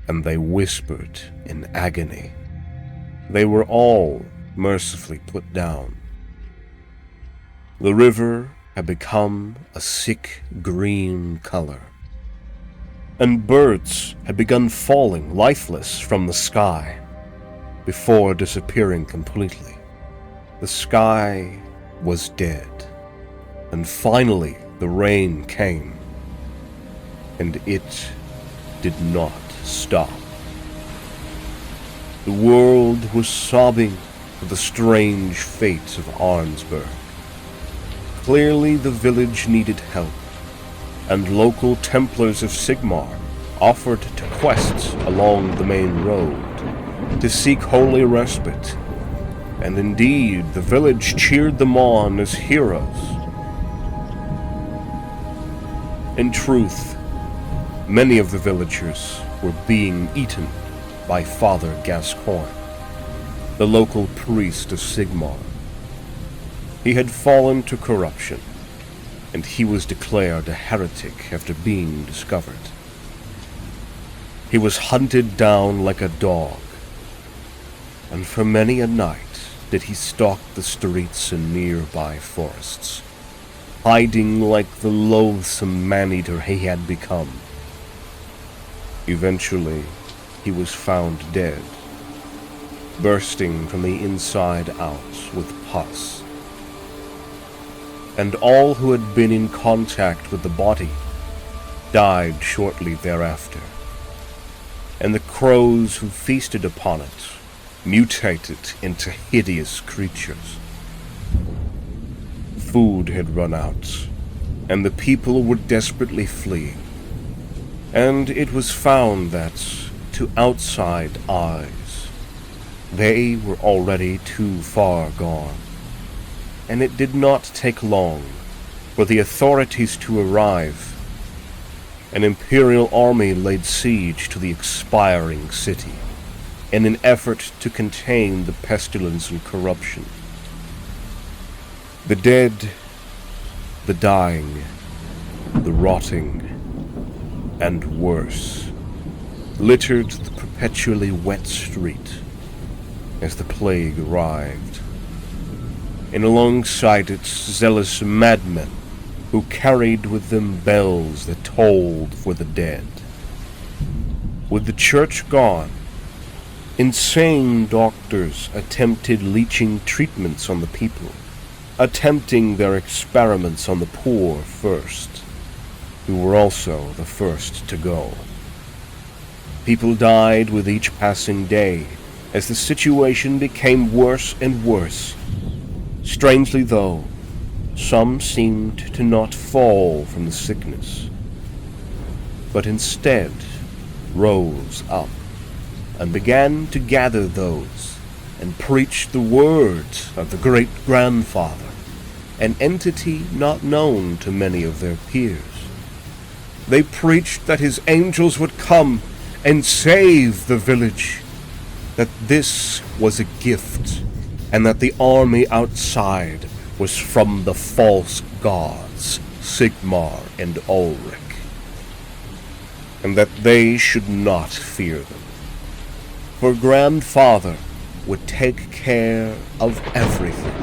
and they whispered in agony. They were all mercifully put down. The river had become a sick green color, and birds had begun falling lifeless from the sky before disappearing completely. The sky was dead, and finally the rain came, and it did not stop. The world was sobbing for the strange fate of Arnsberg. Clearly the village needed help, and local Templars of Sigmar offered to quests along the main road to seek holy respite, and indeed the village cheered them on as heroes. In truth, many of the villagers were being eaten by Father Gascoigne, the local priest of Sigmar. He had fallen to corruption, and he was declared a heretic after being discovered. He was hunted down like a dog, and for many a night did he stalk the streets and nearby forests, hiding like the loathsome man-eater he had become. Eventually, he was found dead, bursting from the inside out with pus. And all who had been in contact with the body died shortly thereafter, and the crows who feasted upon it mutated into hideous creatures. Food had run out, and the people were desperately fleeing, and it was found that, to outside eyes, they were already too far gone, and it did not take long for the authorities to arrive. An imperial army laid siege to the expiring city in an effort to contain the pestilence and corruption. The dead, the dying, the rotting, and worse, littered the perpetually wet street as the plague arrived, and alongside it zealous madmen who carried with them bells that tolled for the dead. With the church gone, insane doctors attempted leeching treatments on the people, attempting their experiments on the poor first, who were also the first to go. People died with each passing day as the situation became worse and worse. Strangely though, some seemed to not fall from the sickness, but instead rose up and began to gather those and preach the words of the great-grandfather, an entity not known to many of their peers. They preached that his angels would come and save the village, that this was a gift, and that the army outside was from the false gods, Sigmar and Ulrich, and that they should not fear them, for Grandfather would take care of everything.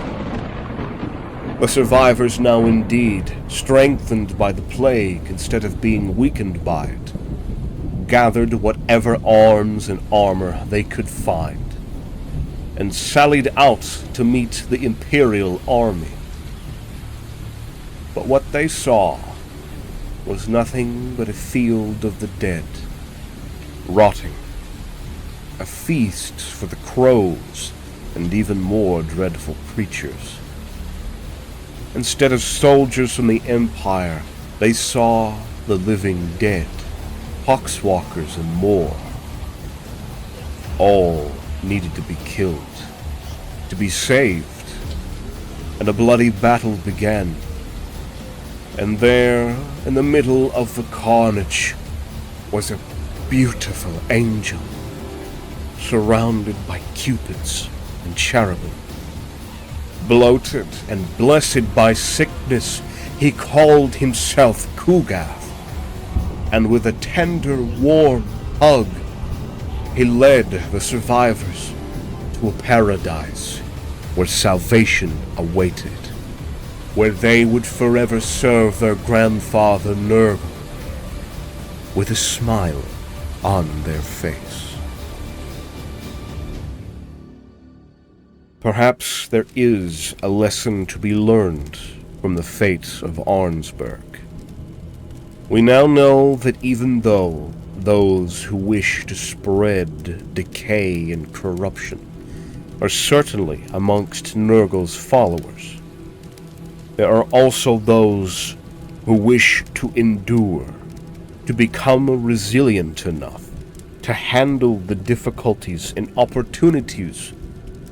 The survivors now indeed, strengthened by the plague instead of being weakened by it, gathered whatever arms and armor they could find, and sallied out to meet the Imperial army. But what they saw was nothing but a field of the dead, rotting, a feast for the crows and even more dreadful creatures. Instead of soldiers from the Empire, they saw the living dead, poxwalkers and more. All needed to be killed, to be saved, and a bloody battle began. And there, in the middle of the carnage, was a beautiful angel, surrounded by cupids and cherubim. Bloated and blessed by sickness, he called himself Kugath, and with a tender, warm hug, he led the survivors to a paradise where salvation awaited, where they would forever serve their grandfather Nurgle, with a smile on their face. Perhaps there is a lesson to be learned from the fate of Arnsberg. We now know that even though those who wish to spread decay and corruption are certainly amongst Nurgle's followers, there are also those who wish to endure, to become resilient enough to handle the difficulties and opportunities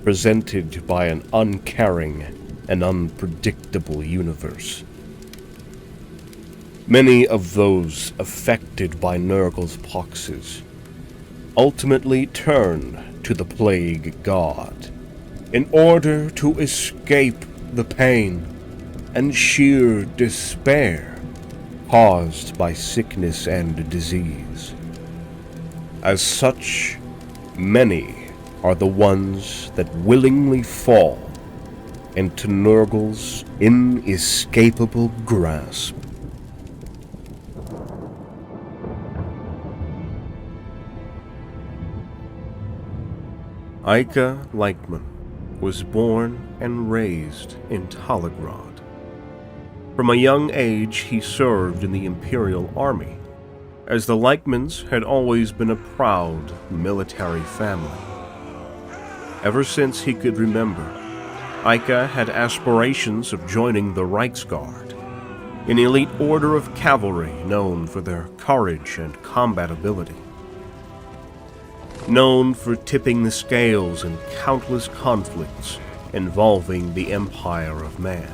presented by an uncaring and unpredictable universe. Many of those affected by Nurgle's poxes ultimately turn to the Plague God in order to escape the pain and sheer despair caused by sickness and disease. As such, many are the ones that willingly fall into Nurgle's inescapable grasp. Ika Leichman was born and raised in Talagrad. From a young age, he served in the Imperial Army, as the Leichmans had always been a proud military family. Ever since he could remember, Ika had aspirations of joining the Reichsguard, an elite order of cavalry known for their courage and combat ability. Known for tipping the scales in countless conflicts involving the Empire of Man.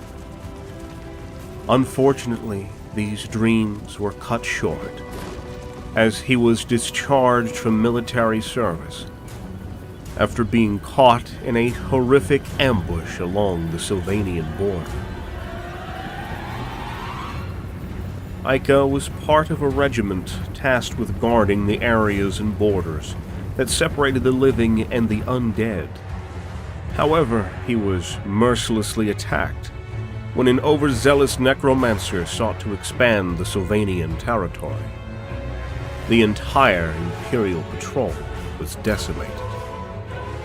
Unfortunately, these dreams were cut short, as he was discharged from military service after being caught in a horrific ambush along the Sylvanian border. Ika was part of a regiment tasked with guarding the areas and borders that separated the living and the undead. However, he was mercilessly attacked when an overzealous necromancer sought to expand the Sylvanian territory. The entire Imperial patrol was decimated,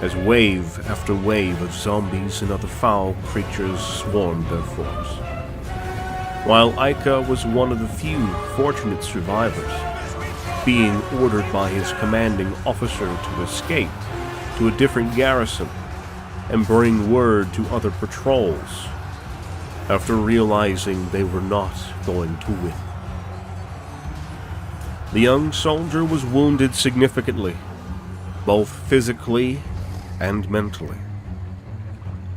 as wave after wave of zombies and other foul creatures swarmed their force. While Ika was one of the few fortunate survivors, being ordered by his commanding officer to escape to a different garrison and bring word to other patrols, after realizing they were not going to win. The young soldier was wounded significantly, both physically and mentally.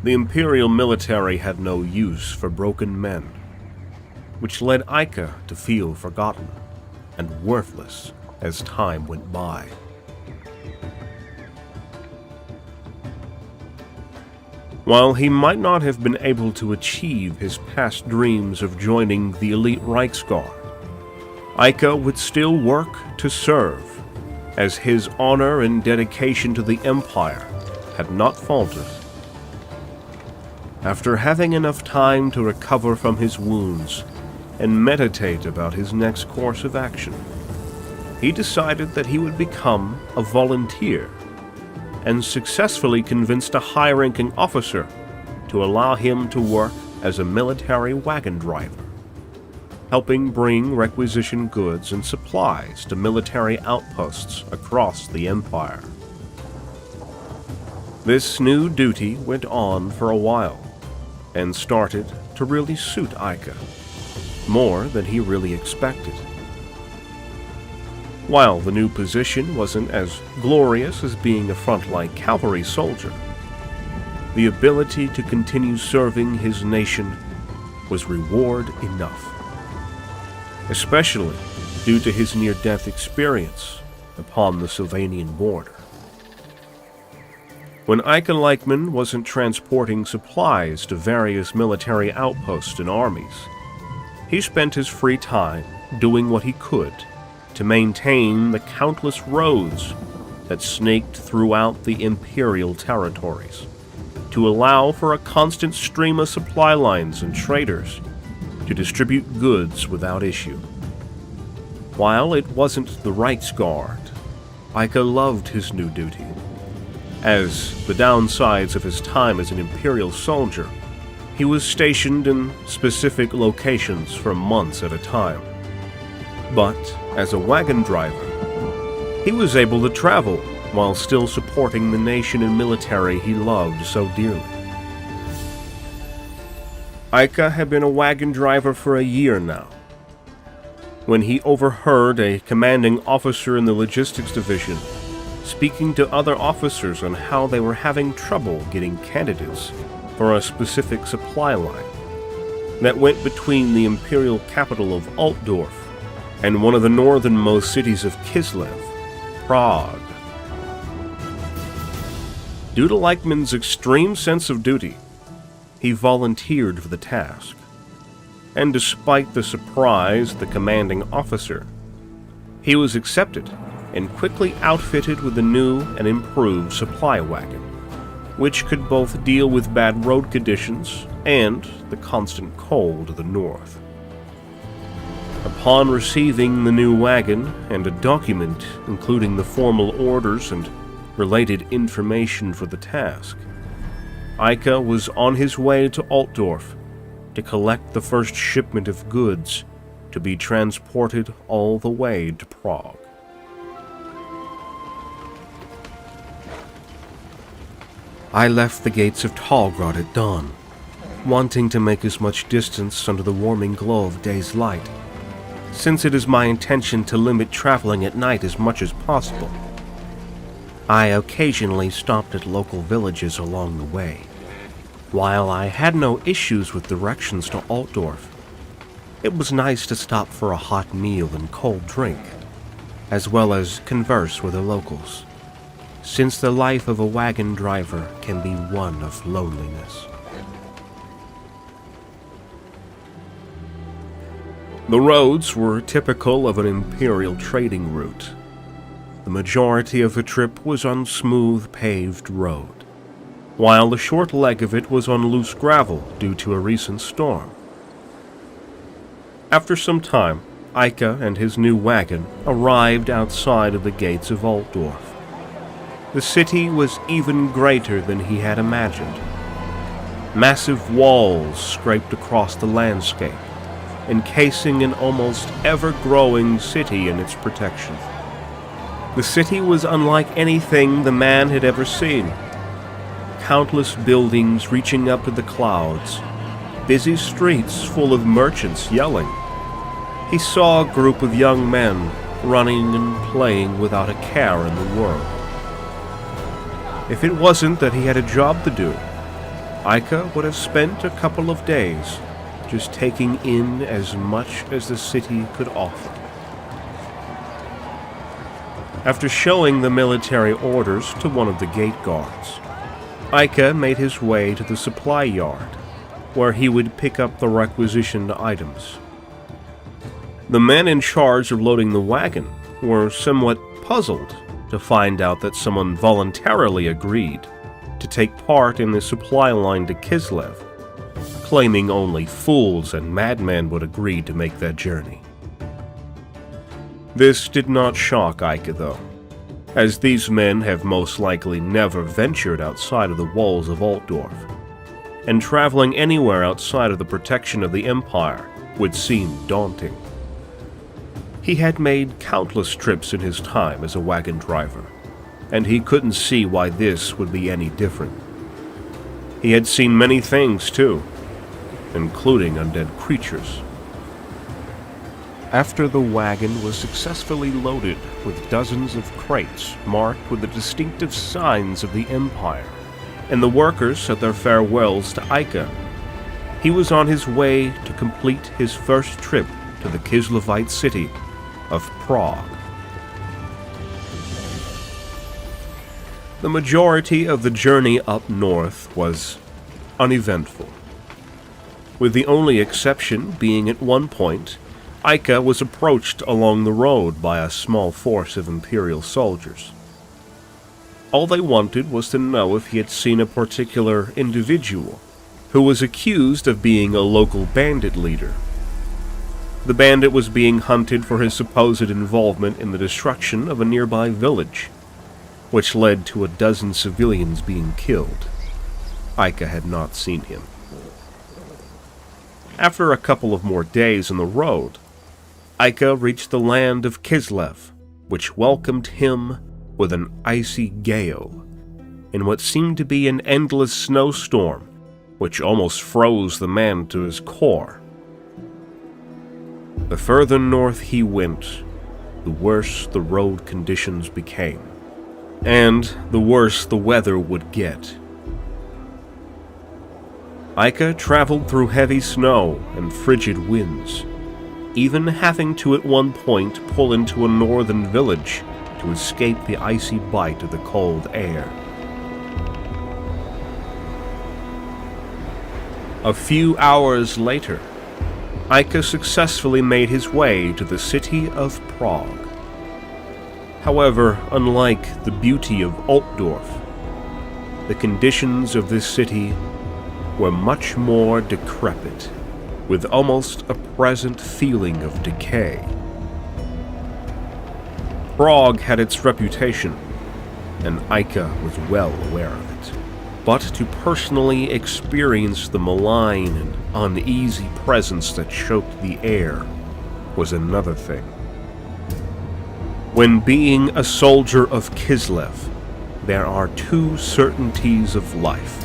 The Imperial military had no use for broken men, which led Ika to feel forgotten and worthless as time went by. While he might not have been able to achieve his past dreams of joining the elite Reichsguard, Ika would still work to serve, as his honor and dedication to the Empire had not faltered. After having enough time to recover from his wounds and meditate about his next course of action, he decided that he would become a volunteer and successfully convinced a high-ranking officer to allow him to work as a military wagon driver, helping bring requisitioned goods and supplies to military outposts across the Empire. This new duty went on for a while, and started to really suit Ica, more than he really expected. While the new position wasn't as glorious as being a frontline cavalry soldier, the ability to continue serving his nation was reward enough, especially due to his near-death experience upon the Sylvanian border. When Ica Leichman wasn't transporting supplies to various military outposts and armies, he spent his free time doing what he could to maintain the countless roads that snaked throughout the Imperial territories, to allow for a constant stream of supply lines and traders to distribute goods without issue. While it wasn't the Rights Guard, Ica loved his new duty, as the downsides of his time as an Imperial soldier, he was stationed in specific locations for months at a time. But as a wagon driver, he was able to travel while still supporting the nation and military he loved so dearly. Ica had been a wagon driver for a year now, when he overheard a commanding officer in the logistics division speaking to other officers on how they were having trouble getting candidates for a specific supply line that went between the imperial capital of Altdorf and one of the northernmost cities of Kislev, Prague. Due to Leichman's extreme sense of duty, he volunteered for the task, and despite the surprise of the commanding officer, he was accepted and quickly outfitted with a new and improved supply wagon, which could both deal with bad road conditions and the constant cold of the north. Upon receiving the new wagon and a document including the formal orders and related information for the task, Ica was on his way to Altdorf to collect the first shipment of goods to be transported all the way to Prague. I left the gates of Talgrad at dawn, wanting to make as much distance under the warming glow of day's light, since it is my intention to limit traveling at night as much as possible. I occasionally stopped at local villages along the way. While I had no issues with directions to Altdorf, it was nice to stop for a hot meal and cold drink, as well as converse with the locals, since the life of a wagon driver can be one of loneliness. The roads were typical of an imperial trading route. The majority of the trip was on smooth paved road, while the short leg of it was on loose gravel due to a recent storm. After some time, Ica and his new wagon arrived outside of the gates of Altdorf. The city was even greater than he had imagined. Massive walls scraped across the landscape, encasing an almost ever-growing city in its protection. The city was unlike anything the man had ever seen. Countless buildings reaching up to the clouds, busy streets full of merchants yelling. He saw a group of young men running and playing without a care in the world. If it wasn't that he had a job to do, Ica would have spent a couple of days just taking in as much as the city could offer. After showing the military orders to one of the gate guards, Ica made his way to the supply yard, where he would pick up the requisitioned items. The men in charge of loading the wagon were somewhat puzzled to find out that someone voluntarily agreed to take part in the supply line to Kislev claiming only fools and madmen would agree to make that journey. This did not shock Ica, though, as these men have most likely never ventured outside of the walls of Altdorf, and traveling anywhere outside of the protection of the Empire would seem daunting. He had made countless trips in his time as a wagon driver, and he couldn't see why this would be any different. He had seen many things, too, including undead creatures. After the wagon was successfully loaded with dozens of crates marked with the distinctive signs of the Empire, and the workers said their farewells to Ica, he was on his way to complete his first trip to the Kislevite city of Prague. The majority of the journey up north was uneventful, with the only exception being at one point, Ica was approached along the road by a small force of Imperial soldiers. All they wanted was to know if he had seen a particular individual who was accused of being a local bandit leader. The bandit was being hunted for his supposed involvement in the destruction of a nearby village, which led to a dozen civilians being killed. Ica had not seen him. After a couple of more days on the road, Ica reached the land of Kislev, which welcomed him with an icy gale, in what seemed to be an endless snowstorm, which almost froze the man to his core. The further north he went, the worse the road conditions became, and the worse the weather would get. Ica traveled through heavy snow and frigid winds, even having to at one point pull into a northern village to escape the icy bite of the cold air. A few hours later, Ica successfully made his way to the city of Prague. However, unlike the beauty of Altdorf, the conditions of this city were much more decrepit, with almost a present feeling of decay. Prague had its reputation, and Ica was well aware of it. But to personally experience the malign and uneasy presence that choked the air was another thing. When being a soldier of Kislev, there are two certainties of life: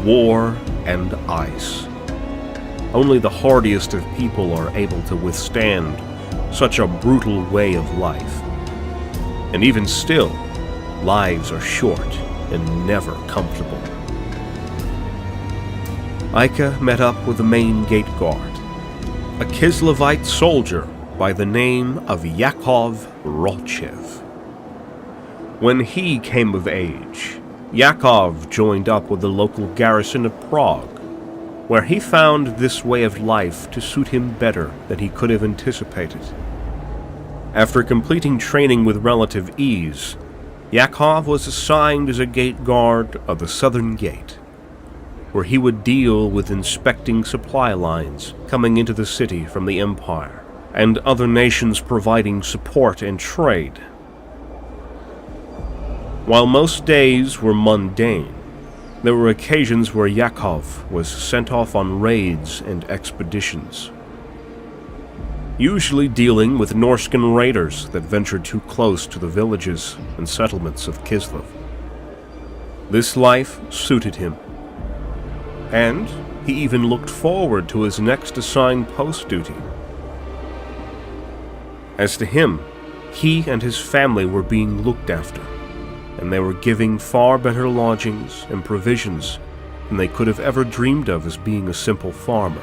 war and ice. Only the hardiest of people are able to withstand such a brutal way of life. And even still, lives are short and never comfortable. Ica met up with the main gate guard, a Kislevite soldier by the name of Yakov Rolchev. When he came of age, Yakov joined up with the local garrison of Prague, where he found this way of life to suit him better than he could have anticipated. After completing training with relative ease, Yakov was assigned as a gate guard of the Southern Gate, where he would deal with inspecting supply lines coming into the city from the Empire, and other nations providing support and trade. While most days were mundane, there were occasions where Yakov was sent off on raids and expeditions, usually dealing with Norscan raiders that ventured too close to the villages and settlements of Kislev. This life suited him, and he even looked forward to his next assigned post duty. As to him, he and his family were being looked after, and they were giving far better lodgings and provisions than they could have ever dreamed of as being a simple farmer.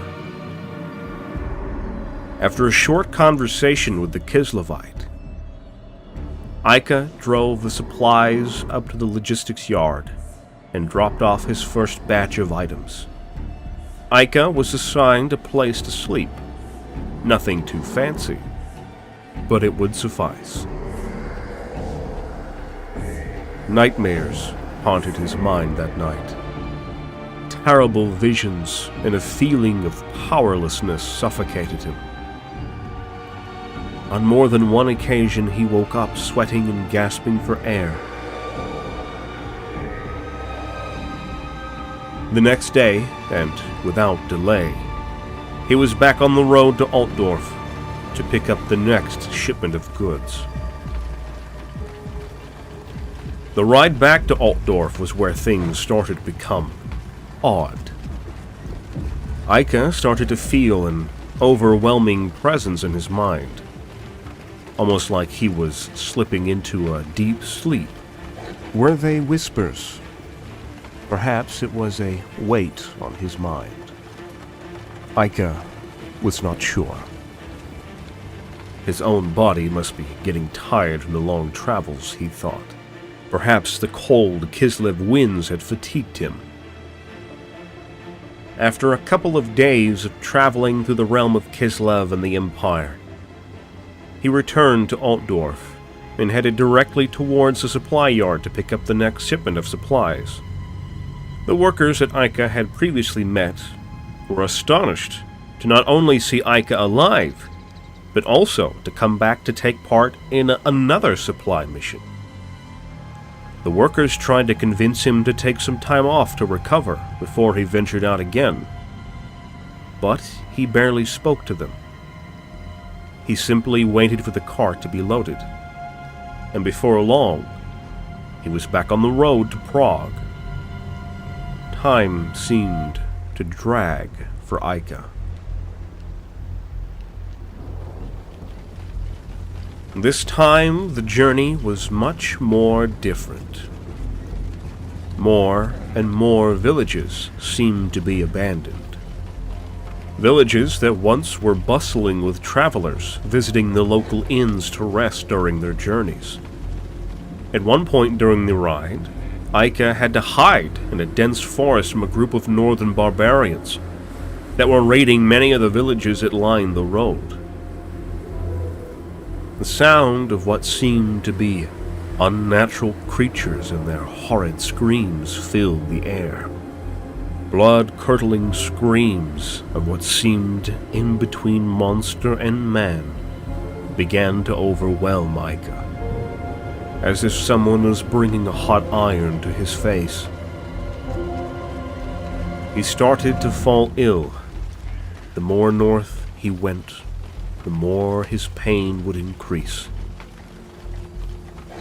After a short conversation with the Kislevite, Ica drove the supplies up to the logistics yard and dropped off his first batch of items. Ica was assigned a place to sleep. Nothing too fancy, but it would suffice. Nightmares haunted his mind that night. terrible visions and a feeling of powerlessness suffocated him. On more than one occasion, he woke up sweating and gasping for air. The next day, and without delay, he was back on the road to Altdorf to pick up the next shipment of goods. The ride back to Altdorf was where things started to become odd. Ica started to feel an overwhelming presence in his mind, almost like he was slipping into a deep sleep. Were they whispers? Perhaps it was a weight on his mind. Ica was not sure. His own body must be getting tired from the long travels, he thought. Perhaps the cold Kislev winds had fatigued him. After a couple of days of traveling through the realm of Kislev and the Empire, he returned to Altdorf and headed directly towards the supply yard to pick up the next shipment of supplies. The workers that Ica had previously met were astonished to not only see Ica alive, but also to come back to take part in another supply mission. The workers tried to convince him to take some time off to recover before he ventured out again, but he barely spoke to them. He simply waited for the cart to be loaded, and before long, he was back on the road to Prague. Time seemed to drag for Ica. This time, the journey was much more different. More and more villages seemed to be abandoned. Villages that once were bustling with travelers visiting the local inns to rest during their journeys. At one point during the ride, Ica had to hide in a dense forest from a group of northern barbarians that were raiding many of the villages that lined the road. The sound of what seemed to be unnatural creatures and their horrid screams filled the air. Blood-curdling screams of what seemed in between monster and man began to overwhelm Ica, as if someone was bringing a hot iron to his face. He started to fall ill. The more north he went, the more his pain would increase.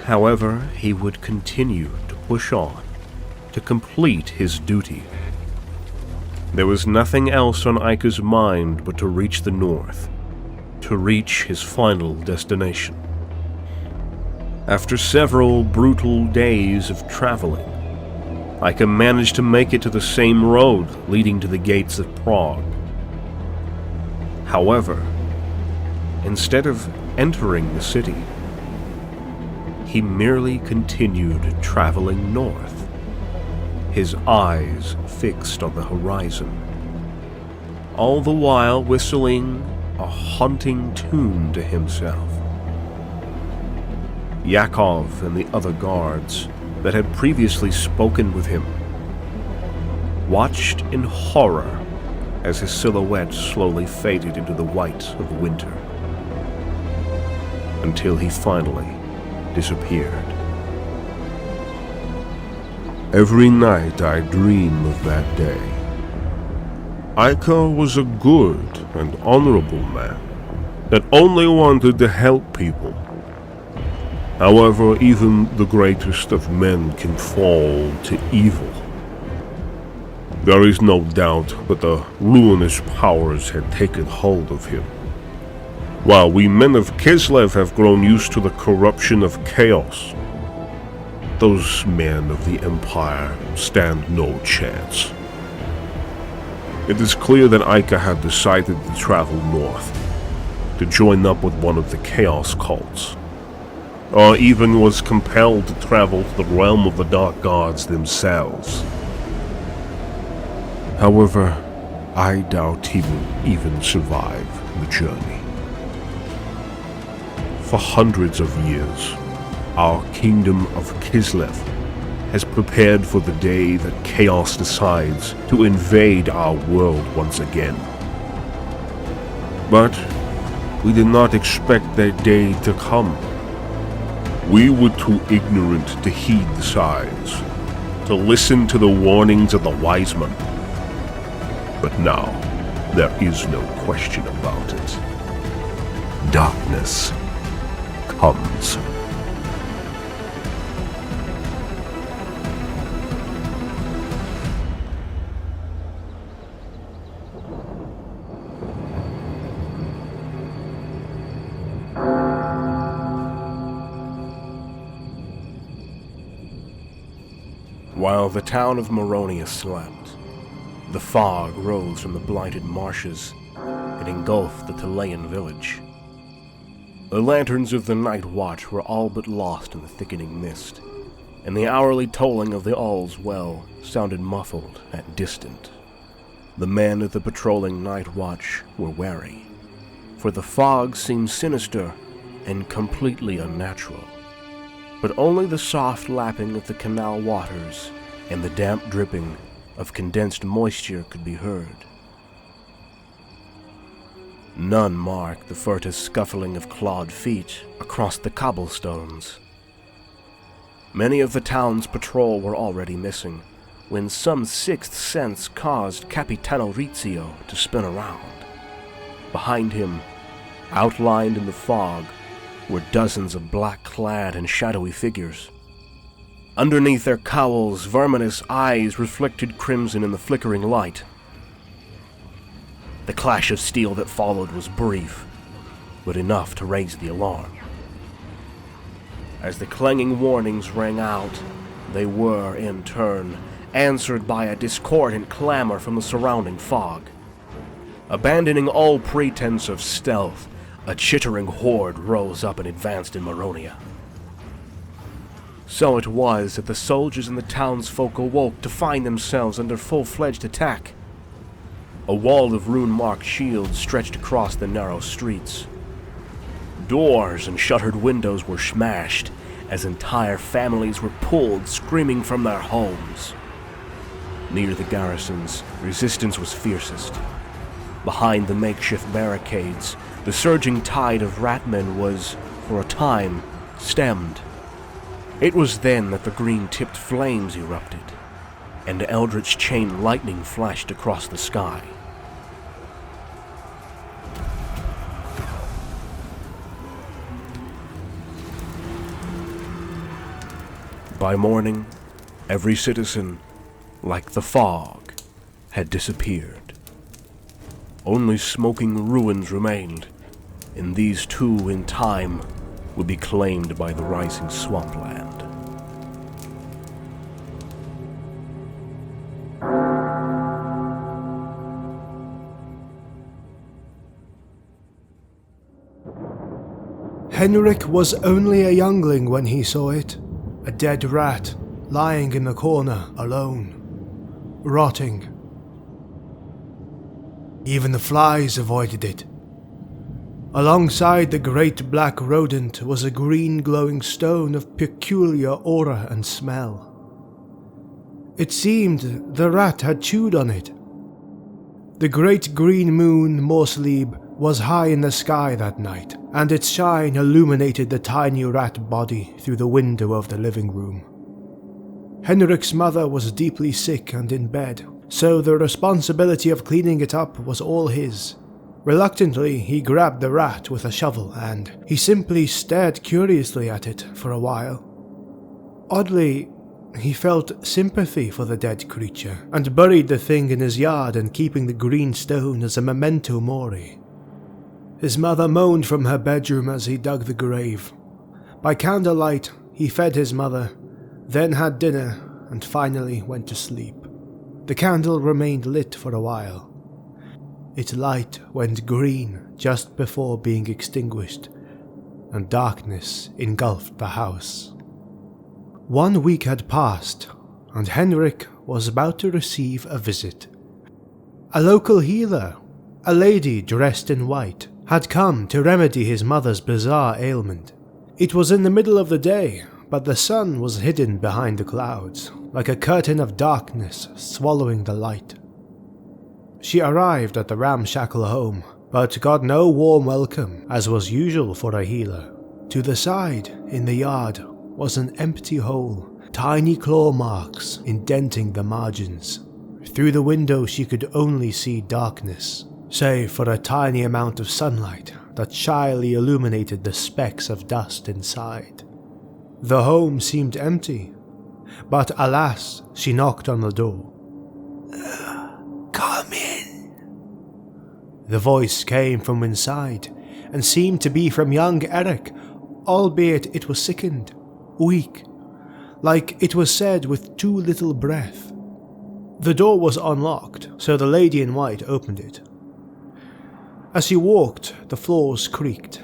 However, he would continue to push on, to complete his duty. There was nothing else on Ica's mind but to reach the north, to reach his final destination. After several brutal days of traveling, Ica managed to make it to the same road leading to the gates of Prague. However, instead of entering the city, he merely continued traveling north, his eyes fixed on the horizon, all the while whistling a haunting tune to himself. Yakov and the other guards that had previously spoken with him watched in horror as his silhouette slowly faded into the white of winter, until he finally disappeared. Every night I dream of that day. Ica was a good and honorable man that only wanted to help people. However, even the greatest of men can fall to evil. There is no doubt that the ruinous powers had taken hold of him, while we men of Kislev have grown used to the corruption of chaos. Those men of the Empire stand no chance. It is clear that Ica had decided to travel north, to join up with one of the chaos cults, or even was compelled to travel to the realm of the Dark Gods themselves. However, I doubt he will even survive the journey. For hundreds of years, our kingdom of Kislev has prepared for the day that chaos decides to invade our world once again. But we did not expect that day to come. We were too ignorant to heed the signs, to listen to the warnings of the wise men. But now, there is no question about it. Darkness comes. While the town of Meronia slept, the fog rose from the blighted marshes and engulfed the Talayan village. The lanterns of the night watch were all but lost in the thickening mist, and the hourly tolling of the All's Well sounded muffled and distant. The men of the patrolling night watch were wary, for the fog seemed sinister and completely unnatural. But only the soft lapping of the canal waters and the damp dripping of condensed moisture could be heard. None marked the furtive scuffling of clawed feet across the cobblestones. Many of the town's patrol were already missing, when some sixth sense caused Capitano Rizio to spin around. Behind him, outlined in the fog, were dozens of black-clad and shadowy figures. Underneath their cowls, verminous eyes reflected crimson in the flickering light. The clash of steel that followed was brief, but enough to raise the alarm. As the clanging warnings rang out, they were, in turn, answered by a discordant clamor from the surrounding fog. Abandoning all pretense of stealth, a chittering horde rose up and advanced in Meronia. So it was that the soldiers and the townsfolk awoke to find themselves under full-fledged attack. A wall of rune-marked shields stretched across the narrow streets. Doors and shuttered windows were smashed as entire families were pulled screaming from their homes. Near the garrisons, resistance was fiercest. Behind the makeshift barricades, the surging tide of ratmen was, for a time, stemmed. It was then that the green-tipped flames erupted, and eldritch chain lightning flashed across the sky. By morning, every citizen, like the fog, had disappeared. Only smoking ruins remained, and these too, in time, would be claimed by the rising swampland. Henrik was only a youngling when he saw it, a dead rat lying in the corner alone, rotting. Even the flies avoided it. Alongside the great black rodent was a green glowing stone of peculiar aura and smell. It seemed the rat had chewed on it. The great green moon, Morsleb, was high in the sky that night, and its shine illuminated the tiny rat body through the window of the living room. Henrik's mother was deeply sick and in bed, so the responsibility of cleaning it up was all his. Reluctantly, he grabbed the rat with a shovel, and he simply stared curiously at it for a while. Oddly, he felt sympathy for the dead creature, and buried the thing in his yard and keeping the green stone as a memento mori. His mother moaned from her bedroom as he dug the grave. By candlelight, he fed his mother, then had dinner, and finally went to sleep. The candle remained lit for a while. Its light went green just before being extinguished, and darkness engulfed the house. 1 week had passed, and Henrik was about to receive a visit. A local healer, a lady dressed in white, had come to remedy his mother's bizarre ailment. It was in the middle of the day, but the sun was hidden behind the clouds, like a curtain of darkness swallowing the light. She arrived at the ramshackle home, but got no warm welcome, as was usual for a healer. To the side, in the yard, was an empty hole, tiny claw marks indenting the margins. Through the window she could only see darkness, save for a tiny amount of sunlight that shyly illuminated the specks of dust inside. The home seemed empty, but alas, she knocked on the door. Come in. The voice came from inside, and seemed to be from young Eric, albeit it was sickened, weak, like it was said with too little breath. The door was unlocked, so the lady in white opened it. As she walked, the floors creaked,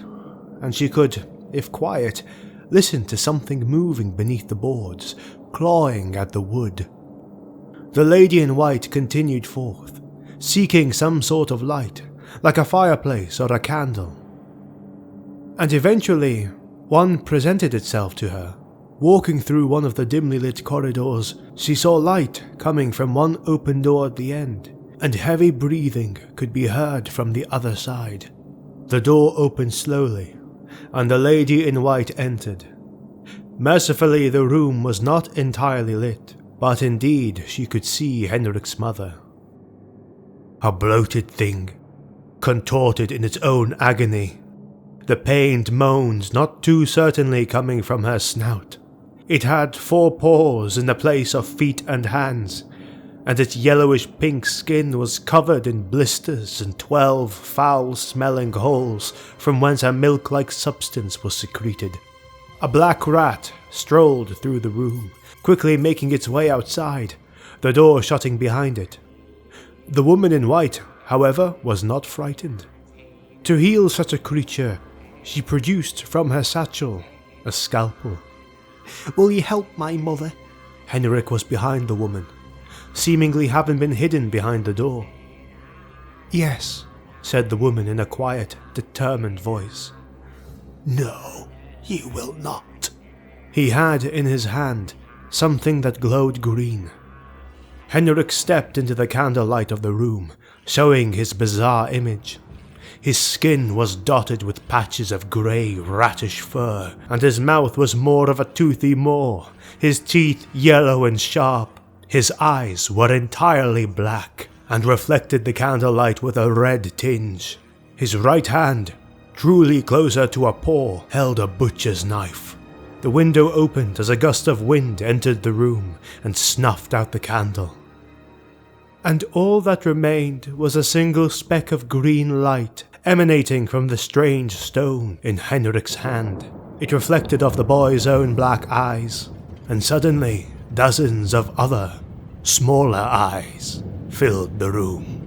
and she could, if quiet, listen to something moving beneath the boards, clawing at the wood. The lady in white continued forth, seeking some sort of light, like a fireplace or a candle. And eventually, one presented itself to her. Walking through one of the dimly lit corridors, she saw light coming from one open door at the end, and heavy breathing could be heard from the other side. The door opened slowly, and the lady in white entered. Mercifully, the room was not entirely lit, but indeed she could see HENRIK'S mother. A bloated thing, contorted in its own agony, the pained moans not too certainly coming from her snout. It had 4 paws in the place of feet and hands, and its yellowish-pink skin was covered in blisters and 12 foul-smelling holes from whence a milk-like substance was secreted. A black rat strolled through the room, quickly making its way outside, the door shutting behind it. The woman in white, however, was not frightened. To heal such a creature, she produced from her satchel a scalpel. "Will you help my mother?" HENRIK was behind the woman, seemingly having been hidden behind the door. "Yes," said the woman in a quiet, determined voice. No, you will not. He had in his hand something that glowed green. HENRIK stepped into the candlelight of the room, showing his bizarre image. His skin was dotted with patches of grey, rattish fur, and his mouth was more of a toothy maw, his teeth yellow and sharp. His eyes were entirely black, and reflected the candlelight with a red tinge. His right hand, truly closer to a paw, held a butcher's knife. The window opened as a gust of wind entered the room and snuffed out the candle. And all that remained was a single speck of green light emanating from the strange stone in HENRIK'S hand. It reflected off the boy's own black eyes, and suddenly dozens of other, smaller eyes filled the room.